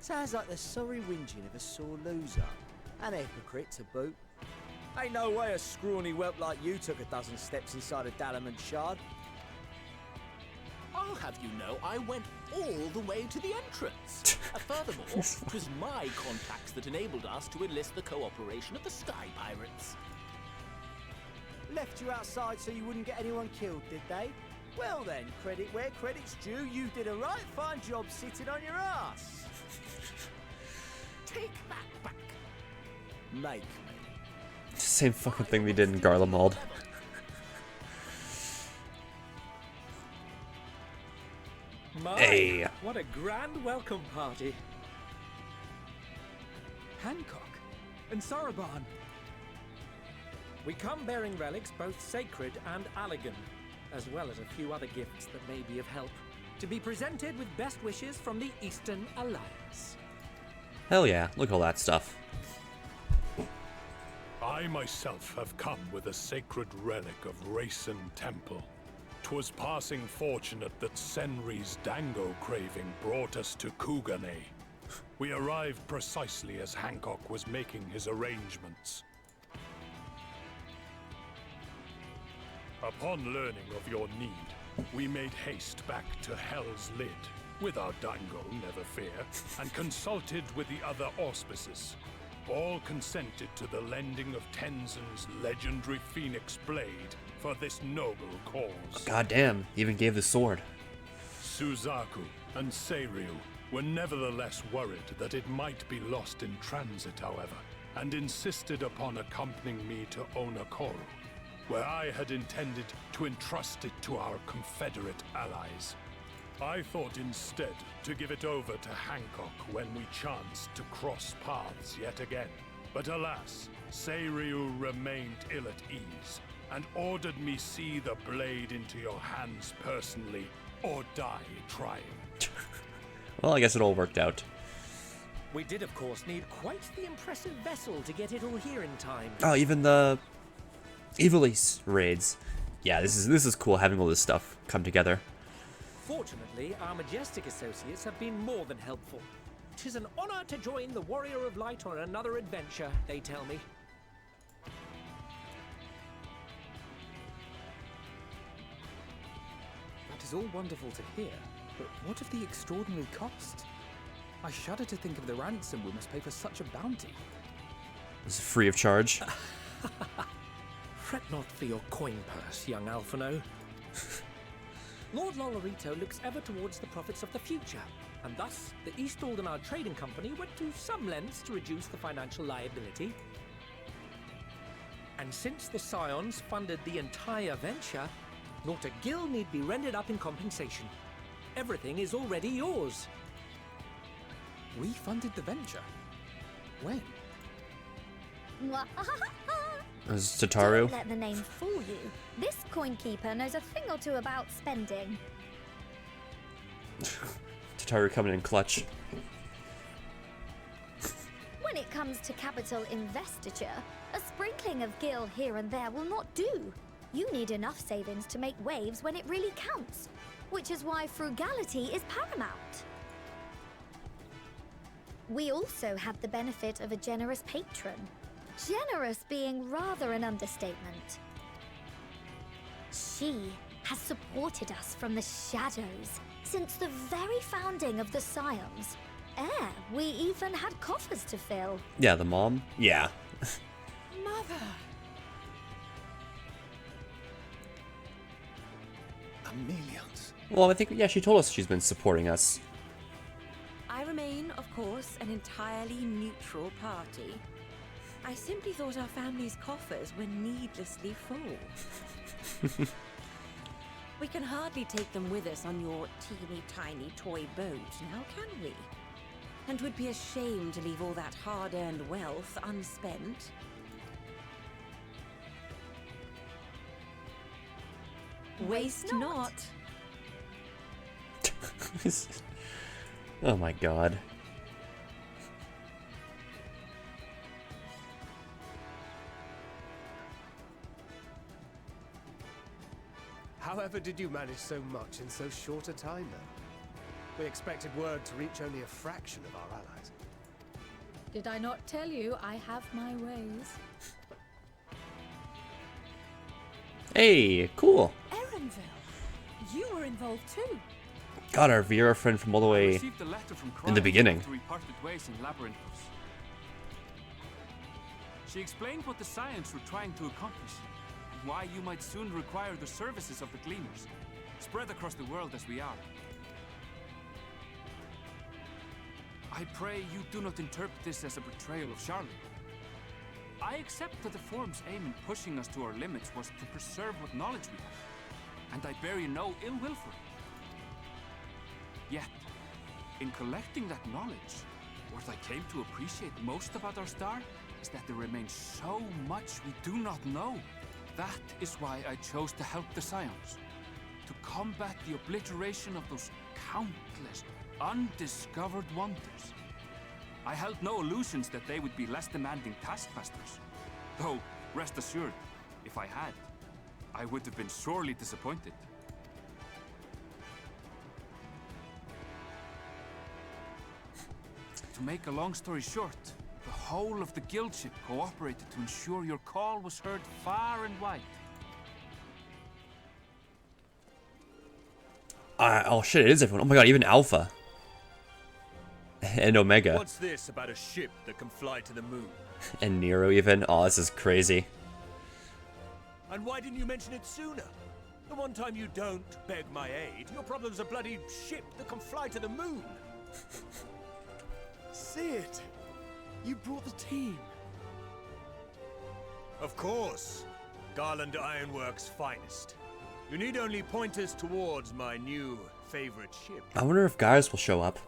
[SPEAKER 14] Sounds like the sorry whinging of a sore loser. An hypocrite to boot. Ain't no way a scrawny whelp like you took a dozen steps inside a Dalamant shard.
[SPEAKER 15] I'll have you know I went all the way to the entrance. Furthermore, it was my contacts that enabled us to enlist the cooperation of the Sky Pirates.
[SPEAKER 14] Left you outside so you wouldn't get anyone killed, did they? Well then, credit where credit's due, you did a right fine job sitting on your ass.
[SPEAKER 15] Take that back.
[SPEAKER 14] Make me.
[SPEAKER 1] Same fucking thing we did in Garlemald.
[SPEAKER 16] My,
[SPEAKER 1] Hey.
[SPEAKER 16] What a grand welcome party. Hancock and Soroban. We come bearing relics both sacred and Allegan, as well as a few other gifts that may be of help, to be presented with best wishes from the Eastern Alliance.
[SPEAKER 1] Hell yeah, look at all that stuff.
[SPEAKER 17] I myself have come with a sacred relic of Rayson Temple. 'Twas passing fortunate that Senri's dango craving brought us to Kugane. We arrived precisely as Hancock was making his arrangements. Upon learning of your need, we made haste back to Hell's Lid, with our dango, never fear, and consulted with the other auspices. All consented to the lending of Tenzin's legendary Phoenix Blade for this noble cause.
[SPEAKER 1] God damn, he even gave the sword.
[SPEAKER 17] Suzaku and Seiryu were nevertheless worried that it might be lost in transit, however, and insisted upon accompanying me to Onakoru, where I had intended to entrust it to our Confederate allies. I thought instead to give it over to Hancock when we chanced to cross paths yet again. But alas, Seiryu remained ill at ease, and ordered me see the blade into your hands personally, or die trying.
[SPEAKER 1] Well, I guess it all worked out.
[SPEAKER 16] We did, of course, need quite the impressive vessel to get it all here in time.
[SPEAKER 1] Oh, even the Evilise raids. Yeah, this is cool having all this stuff come together.
[SPEAKER 16] Fortunately, our Majestic associates have been more than helpful. 'Tis an honor to join the Warrior of Light on another adventure, they tell me.
[SPEAKER 11] That is all wonderful to hear, but what of the extraordinary cost? I shudder to think of the ransom we must pay for such a bounty.
[SPEAKER 1] It's free of charge.
[SPEAKER 16] Fret not for your coin purse, young Alphino. Lord Lolorito looks ever towards the profits of the future, and thus the East Aldenar Trading Company went to some lengths to reduce the financial liability. And since the Scions funded the entire venture, not a gill need be rendered up in compensation. Everything is already yours.
[SPEAKER 11] We funded the venture? When?
[SPEAKER 1] Is Tataru?
[SPEAKER 2] Don't let the name fool you. This coin keeper knows a thing or two about spending.
[SPEAKER 1] Tataru coming in clutch.
[SPEAKER 2] When it comes to capital investiture, a sprinkling of gil here and there will not do.
[SPEAKER 18] You need enough savings to make waves when it really counts, which is why frugality is paramount. We also have the benefit of a generous patron. Generous being rather an understatement. She has supported us from the shadows since the very founding of the Scions. We even had coffers to fill.
[SPEAKER 1] Yeah, the mom? Yeah.
[SPEAKER 13] Mother!
[SPEAKER 3] Millions.
[SPEAKER 1] Well, I think, yeah, she told us she's been supporting us.
[SPEAKER 6] I remain, of course, an entirely neutral party. I simply thought our family's coffers were needlessly full. We can hardly take them with us on your teeny tiny toy boat, now can we? And would be ashamed to leave all that hard-earned wealth unspent. Waste not.
[SPEAKER 1] Oh my god.
[SPEAKER 3] However did you manage so much in so short a time, though? We expected word to reach only a fraction of our allies.
[SPEAKER 7] Did I not tell you I have my ways?
[SPEAKER 1] Hey, cool.
[SPEAKER 7] Erenville, you were involved too.
[SPEAKER 1] God, our Vera friend from all the way in the beginning.
[SPEAKER 19] We parted ways in Labyrinthos. She explained what the Scions were trying to accomplish, and why you might soon require the services of the Gleamers, spread across the world as we are. I pray you do not interpret this as a betrayal of Charlotte. I accept that the Forum's aim in pushing us to our limits was to preserve what knowledge we have, and I bear you no ill will for it. Yet, in collecting that knowledge, what I came to appreciate most about our star is that there remains so much we do not know. That is why I chose to help the Scions, to combat the obliteration of those countless undiscovered wonders. I held no illusions that they would be less demanding taskmasters. Though, rest assured, if I had, I would have been sorely disappointed. To make a long story short, the whole of the guild ship cooperated to ensure your call was heard far and wide.
[SPEAKER 1] Oh shit, it is everyone. Oh my god, even Alpha. And Omega.
[SPEAKER 14] What's this about a ship that can fly to the moon?
[SPEAKER 1] And Nero even. Oh, this is crazy.
[SPEAKER 14] And why didn't you mention it sooner? The one time you don't beg my aid, your problem's a bloody ship that can fly to the moon.
[SPEAKER 4] See it? You brought the team.
[SPEAKER 14] Of course. Garland Ironworks' finest. You need only point us towards my new favorite ship.
[SPEAKER 1] I wonder if guys will show up.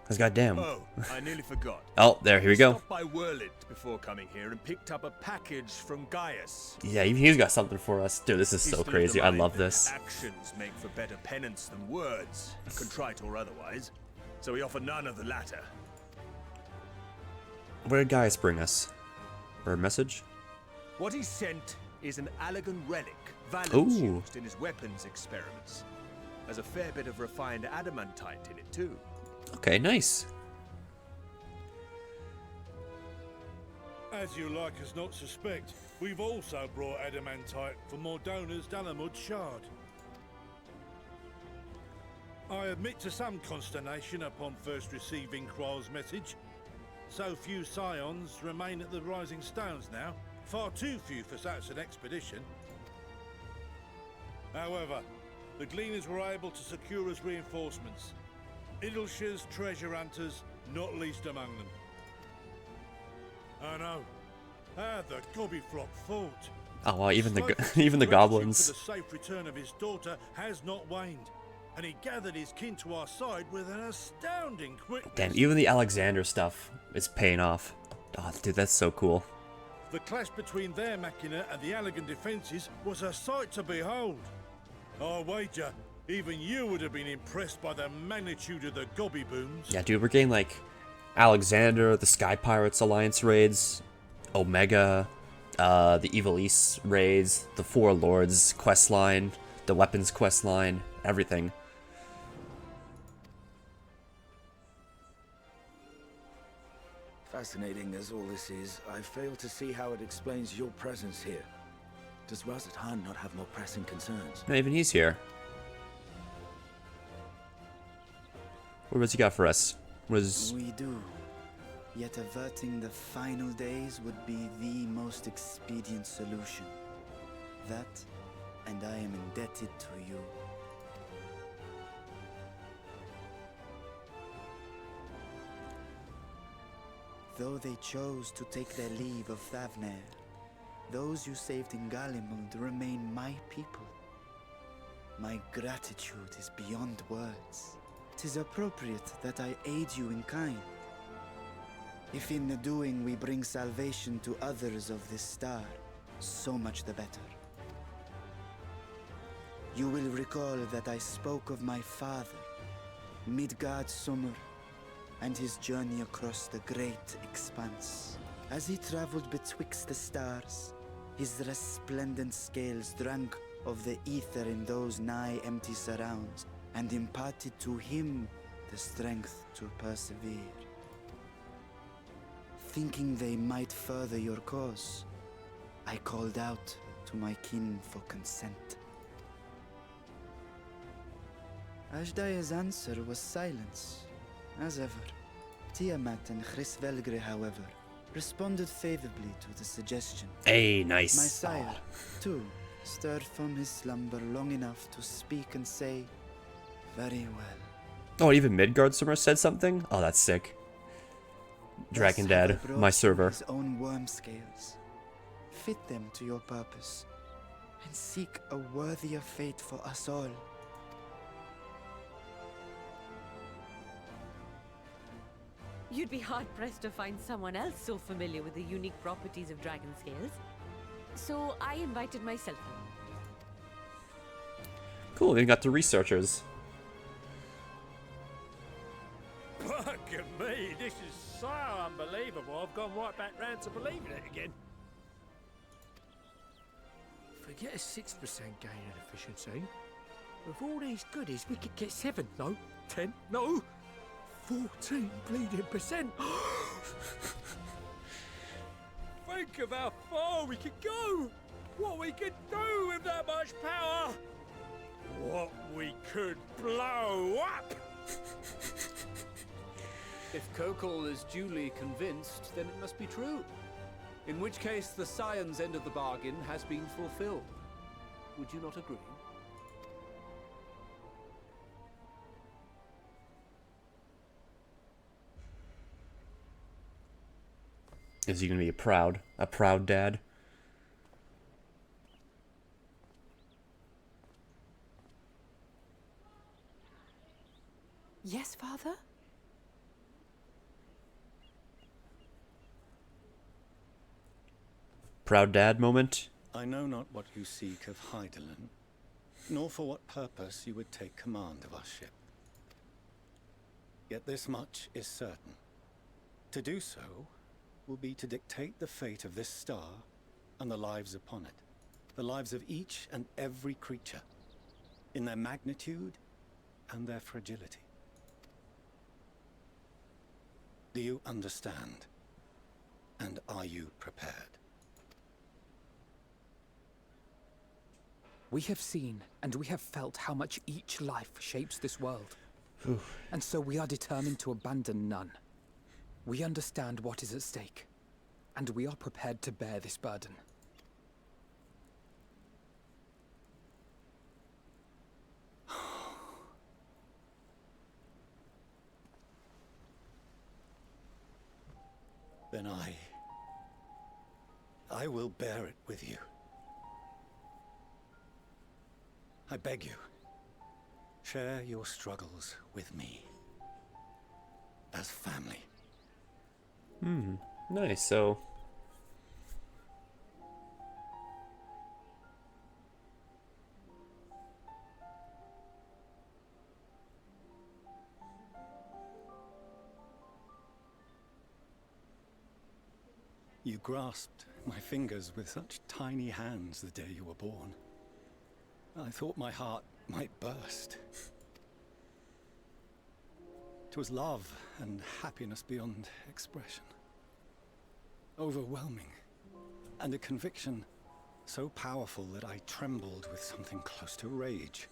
[SPEAKER 1] Cause goddamn.
[SPEAKER 14] Oh, I nearly forgot.
[SPEAKER 1] Oh, there, here we go.
[SPEAKER 14] Stopped by Whirlit before coming here and picked up a package from Gaius.
[SPEAKER 1] Yeah, even he's got something for us. Dude, this is so crazy. I love this.
[SPEAKER 14] Actions make for better penance than words, contrite or otherwise. So we offer none of the latter.
[SPEAKER 1] Where did Gaius bring us? Or a message?
[SPEAKER 14] What he sent is an Allegan relic Valens
[SPEAKER 1] Ooh.
[SPEAKER 14] used in his weapons experiments. There's a fair bit of refined adamantite in it too.
[SPEAKER 1] Okay, nice.
[SPEAKER 17] As you like us not suspect, we've also brought adamantite from Mordona's Dalamud Shard. I admit to some consternation upon first receiving Kryl's message. So few Scions remain at the Rising Stones now. Far too few for such an expedition. However, the Gleaners were able to secure us reinforcements. Idleshire's treasure hunters, not least among them. I know. How the Gobbyflock fought.
[SPEAKER 1] Oh wow, even the
[SPEAKER 17] Slope's
[SPEAKER 1] even the
[SPEAKER 17] gratitude
[SPEAKER 1] goblins.
[SPEAKER 17] for the safe return of his daughter has not waned, and he gathered his kin to our side with an astounding quickness.
[SPEAKER 1] Damn, even the Alexander stuff is paying off. Oh, dude, that's so cool.
[SPEAKER 17] The clash between their machina and the Allegan defences was a sight to behold. I wager even you would have been impressed by the magnitude of the gobby booms.
[SPEAKER 1] Yeah, dude, we're getting like Alexander, the Sky Pirates Alliance raids, Omega, the Evil East raids, the Four Lords quest line, the weapons quest line, everything.
[SPEAKER 8] Fascinating as all this is, I fail to see how it explains your presence here. Does Razat-Han not have more pressing concerns?
[SPEAKER 1] No, even he's here. What was he got for us?
[SPEAKER 20] We do. Yet averting the final days would be the most expedient solution. That, and I am indebted to you. Though they chose to take their leave of Thavnair, those you saved in Galimund remain my people. My gratitude is beyond words. 'Tis appropriate that I aid you in kind. If in the doing we bring salvation to others of this star, so much the better. You will recall that I spoke of my father, Midgard Summer, and his journey across the great expanse. As he traveled betwixt the stars, his resplendent scales drank of the ether in those nigh empty surrounds, and imparted to him the strength to persevere. Thinking they might further your cause, I called out to my kin for consent. Ashdaya's answer was silence, as ever. Tiamat and Hrisvelgre, however, responded favorably to the suggestion.
[SPEAKER 1] Hey, nice.
[SPEAKER 20] My sire, too, stirred from his slumber long enough to speak and say, "Very well."
[SPEAKER 1] Oh, even Midgard Summer said something? Oh, that's sick. Dragon Dad, my server.
[SPEAKER 20] His own worm scales. Fit them to your purpose, and seek a worthier fate for us all.
[SPEAKER 21] You'd be hard-pressed to find someone else so familiar with the unique properties of dragon scales. So I invited myself in.
[SPEAKER 1] Cool, we got the researchers.
[SPEAKER 22] Fuck me, this is so unbelievable. I've gone right back round to believing it again. Forget a 6% gain in efficiency. With all these goodies, we could get 7, no, 10, no, 14 bleeding %. Think of how far we could go. What we could do with that much power. What we could blow up.
[SPEAKER 23] If Kokol is duly convinced, then it must be true. In which case, the Scion's end of the bargain has been fulfilled. Would you not agree?
[SPEAKER 1] Is he gonna be a proud dad?
[SPEAKER 7] Yes, Father?
[SPEAKER 1] Proud dad moment?
[SPEAKER 24] I know not what you seek of Hydaelyn, nor for what purpose you would take command of our ship. Yet this much is certain. To do so will be to dictate the fate of this star and the lives upon it. The lives of each and every creature, in their magnitude and their fragility. Do you understand? And are you prepared?
[SPEAKER 11] We have seen and we have felt how much each life shapes this world. And so we are determined to abandon none. We understand what is at stake, and we are prepared to bear this burden.
[SPEAKER 24] Then I will bear it with you. I beg you, share your struggles with me. As family.
[SPEAKER 1] Nice, so...
[SPEAKER 24] You grasped my fingers with such tiny hands the day you were born. I thought my heart might burst. 'Twas love and happiness beyond expression. Overwhelming. And a conviction so powerful that I trembled with something close to rage.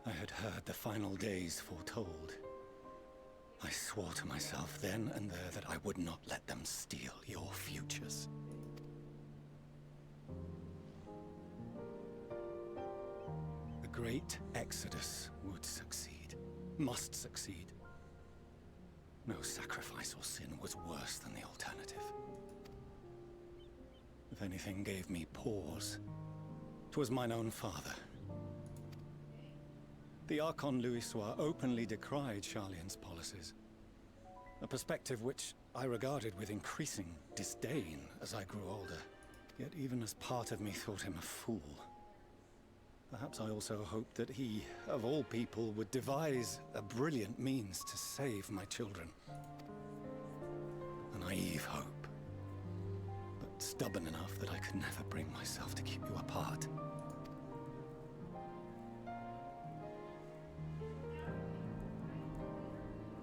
[SPEAKER 24] I had heard the final days foretold. I swore to myself then and there that I would not let them steal your futures. The great exodus would succeed, must succeed. No sacrifice or sin was worse than the alternative. If anything gave me pause, 'twas mine own father. The Archon Louisois openly decried Charlien's policies, a perspective which I regarded with increasing disdain as I grew older. Yet even as part of me thought him a fool. Perhaps I also hoped that he, of all people, would devise a brilliant means to save my children. A naive hope, but stubborn enough that I could never bring myself to keep you apart.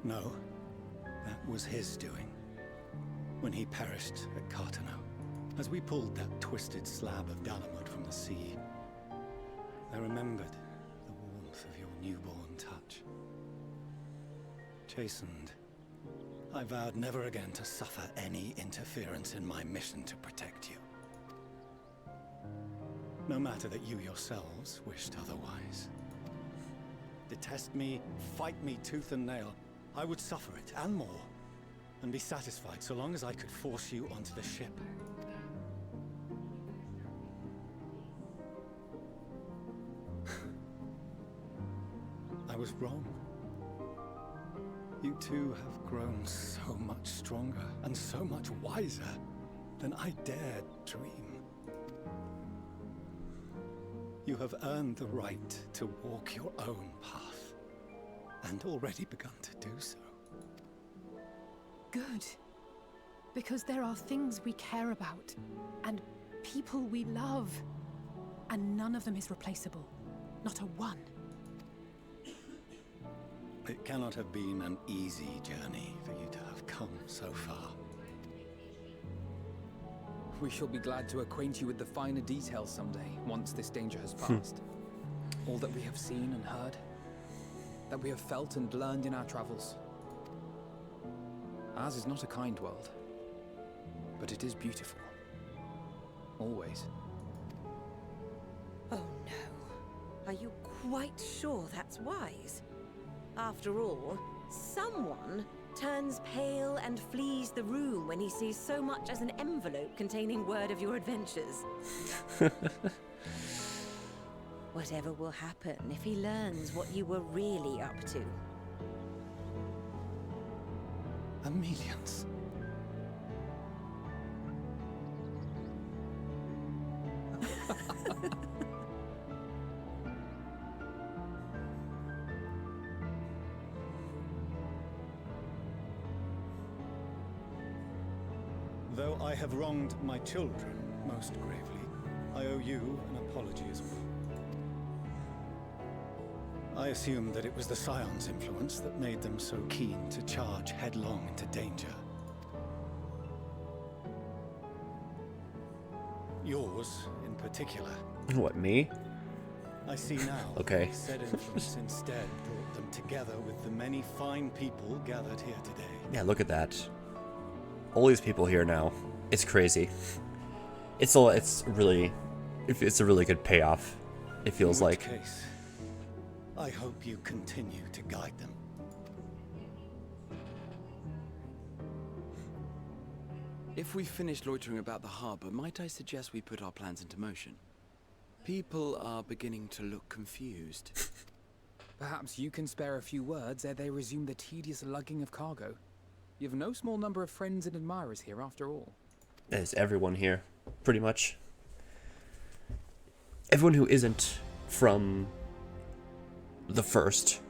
[SPEAKER 24] No, that was his doing, when he perished at Cartano. As we pulled that twisted slab of Dalamud from the sea, I remembered the warmth of your newborn touch. Chastened, I vowed never again to suffer any interference in my mission to protect you. No matter that you yourselves wished otherwise. Detest me, fight me tooth and nail, I would suffer it, and more, and be satisfied so long as I could force you onto the ship. I was wrong. You two have grown so much stronger and so much wiser than I dared dream. You have earned the right to walk your own path, and already begun to do so.
[SPEAKER 7] Good. Because there are things we care about, and people we love, and none of them is replaceable. Not a one.
[SPEAKER 24] It cannot have been an easy journey for you to have come so far.
[SPEAKER 11] We shall be glad to acquaint you with the finer details someday, once this danger has passed. All that we have seen and heard, that we have felt and learned in our travels. Ours is not a kind world, but it is beautiful. Always.
[SPEAKER 6] Oh no. Are you quite sure that's wise? After all, someone turns pale and flees the room when he sees so much as an envelope containing word of your adventures. Whatever will happen if he learns what you were really up to?
[SPEAKER 24] Amelians. Though I have wronged my children most gravely, I owe you an apology as well. I assume that it was the Scion's influence that made them so keen to charge headlong into danger. Yours, in particular.
[SPEAKER 1] What, me?
[SPEAKER 24] I see now.
[SPEAKER 1] Okay.
[SPEAKER 24] Said influence instead brought them together with the many fine people gathered here today.
[SPEAKER 1] Yeah, look at that. All these people here now. It's crazy. It's a really good payoff. It feels like.
[SPEAKER 24] In which case, I hope you continue to guide them.
[SPEAKER 5] If we've finished loitering about the harbor, might I suggest we put our plans into motion? People are beginning to look confused.
[SPEAKER 11] Perhaps you can spare a few words ere they resume the tedious lugging of cargo. You have no small number of friends and admirers here, after all.
[SPEAKER 1] There's everyone here, pretty much. Everyone who isn't from the first.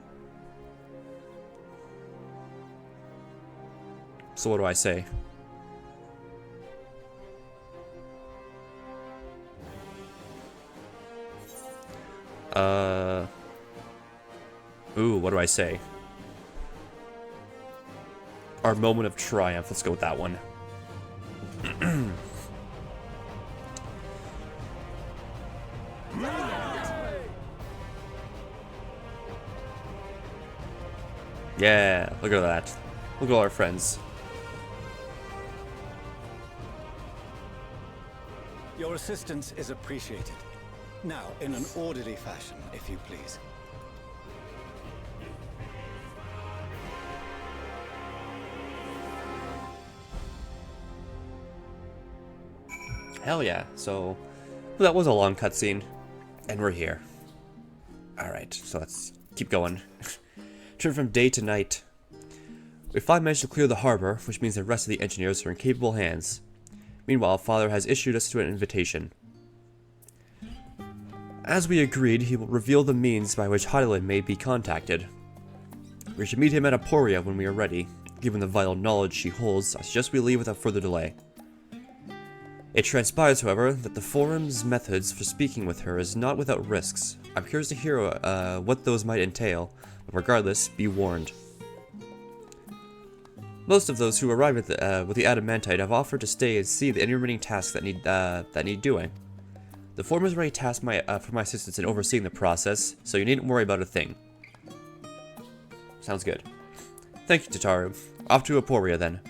[SPEAKER 1] So what do I say? Ooh, what do I say? Our moment of triumph. Let's go with that one. Yeah, look at that. Look at all our friends.
[SPEAKER 24] Your assistance is appreciated. Now, in an orderly fashion, if you please.
[SPEAKER 1] Hell yeah. So, well, that was a long cutscene. And we're here. Alright, so let's keep going. Turn from day to night. We finally managed to clear the harbor, which means the rest of the engineers are in capable hands. Meanwhile, Father has issued us to an invitation. As we agreed, he will reveal the means by which Hydaelyn may be contacted. We should meet him at Aporia when we are ready. Given the vital knowledge she holds, I suggest we leave without further delay. It transpires, however, that the Forum's methods for speaking with her is not without risks. I'm curious to hear what those might entail, but regardless, be warned. Most of those who arrive at with the Adamantite have offered to stay and see the intermitting tasks that need doing. The Forum has already tasked for my assistance in overseeing the process, so you needn't worry about a thing. Sounds good. Thank you, Tataru. Off to Aporia, then.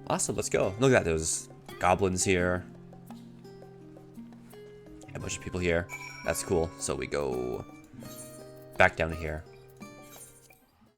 [SPEAKER 1] Awesome, let's go. Look at that, there's goblins here. A bunch of people here. That's cool. So we go back down to here.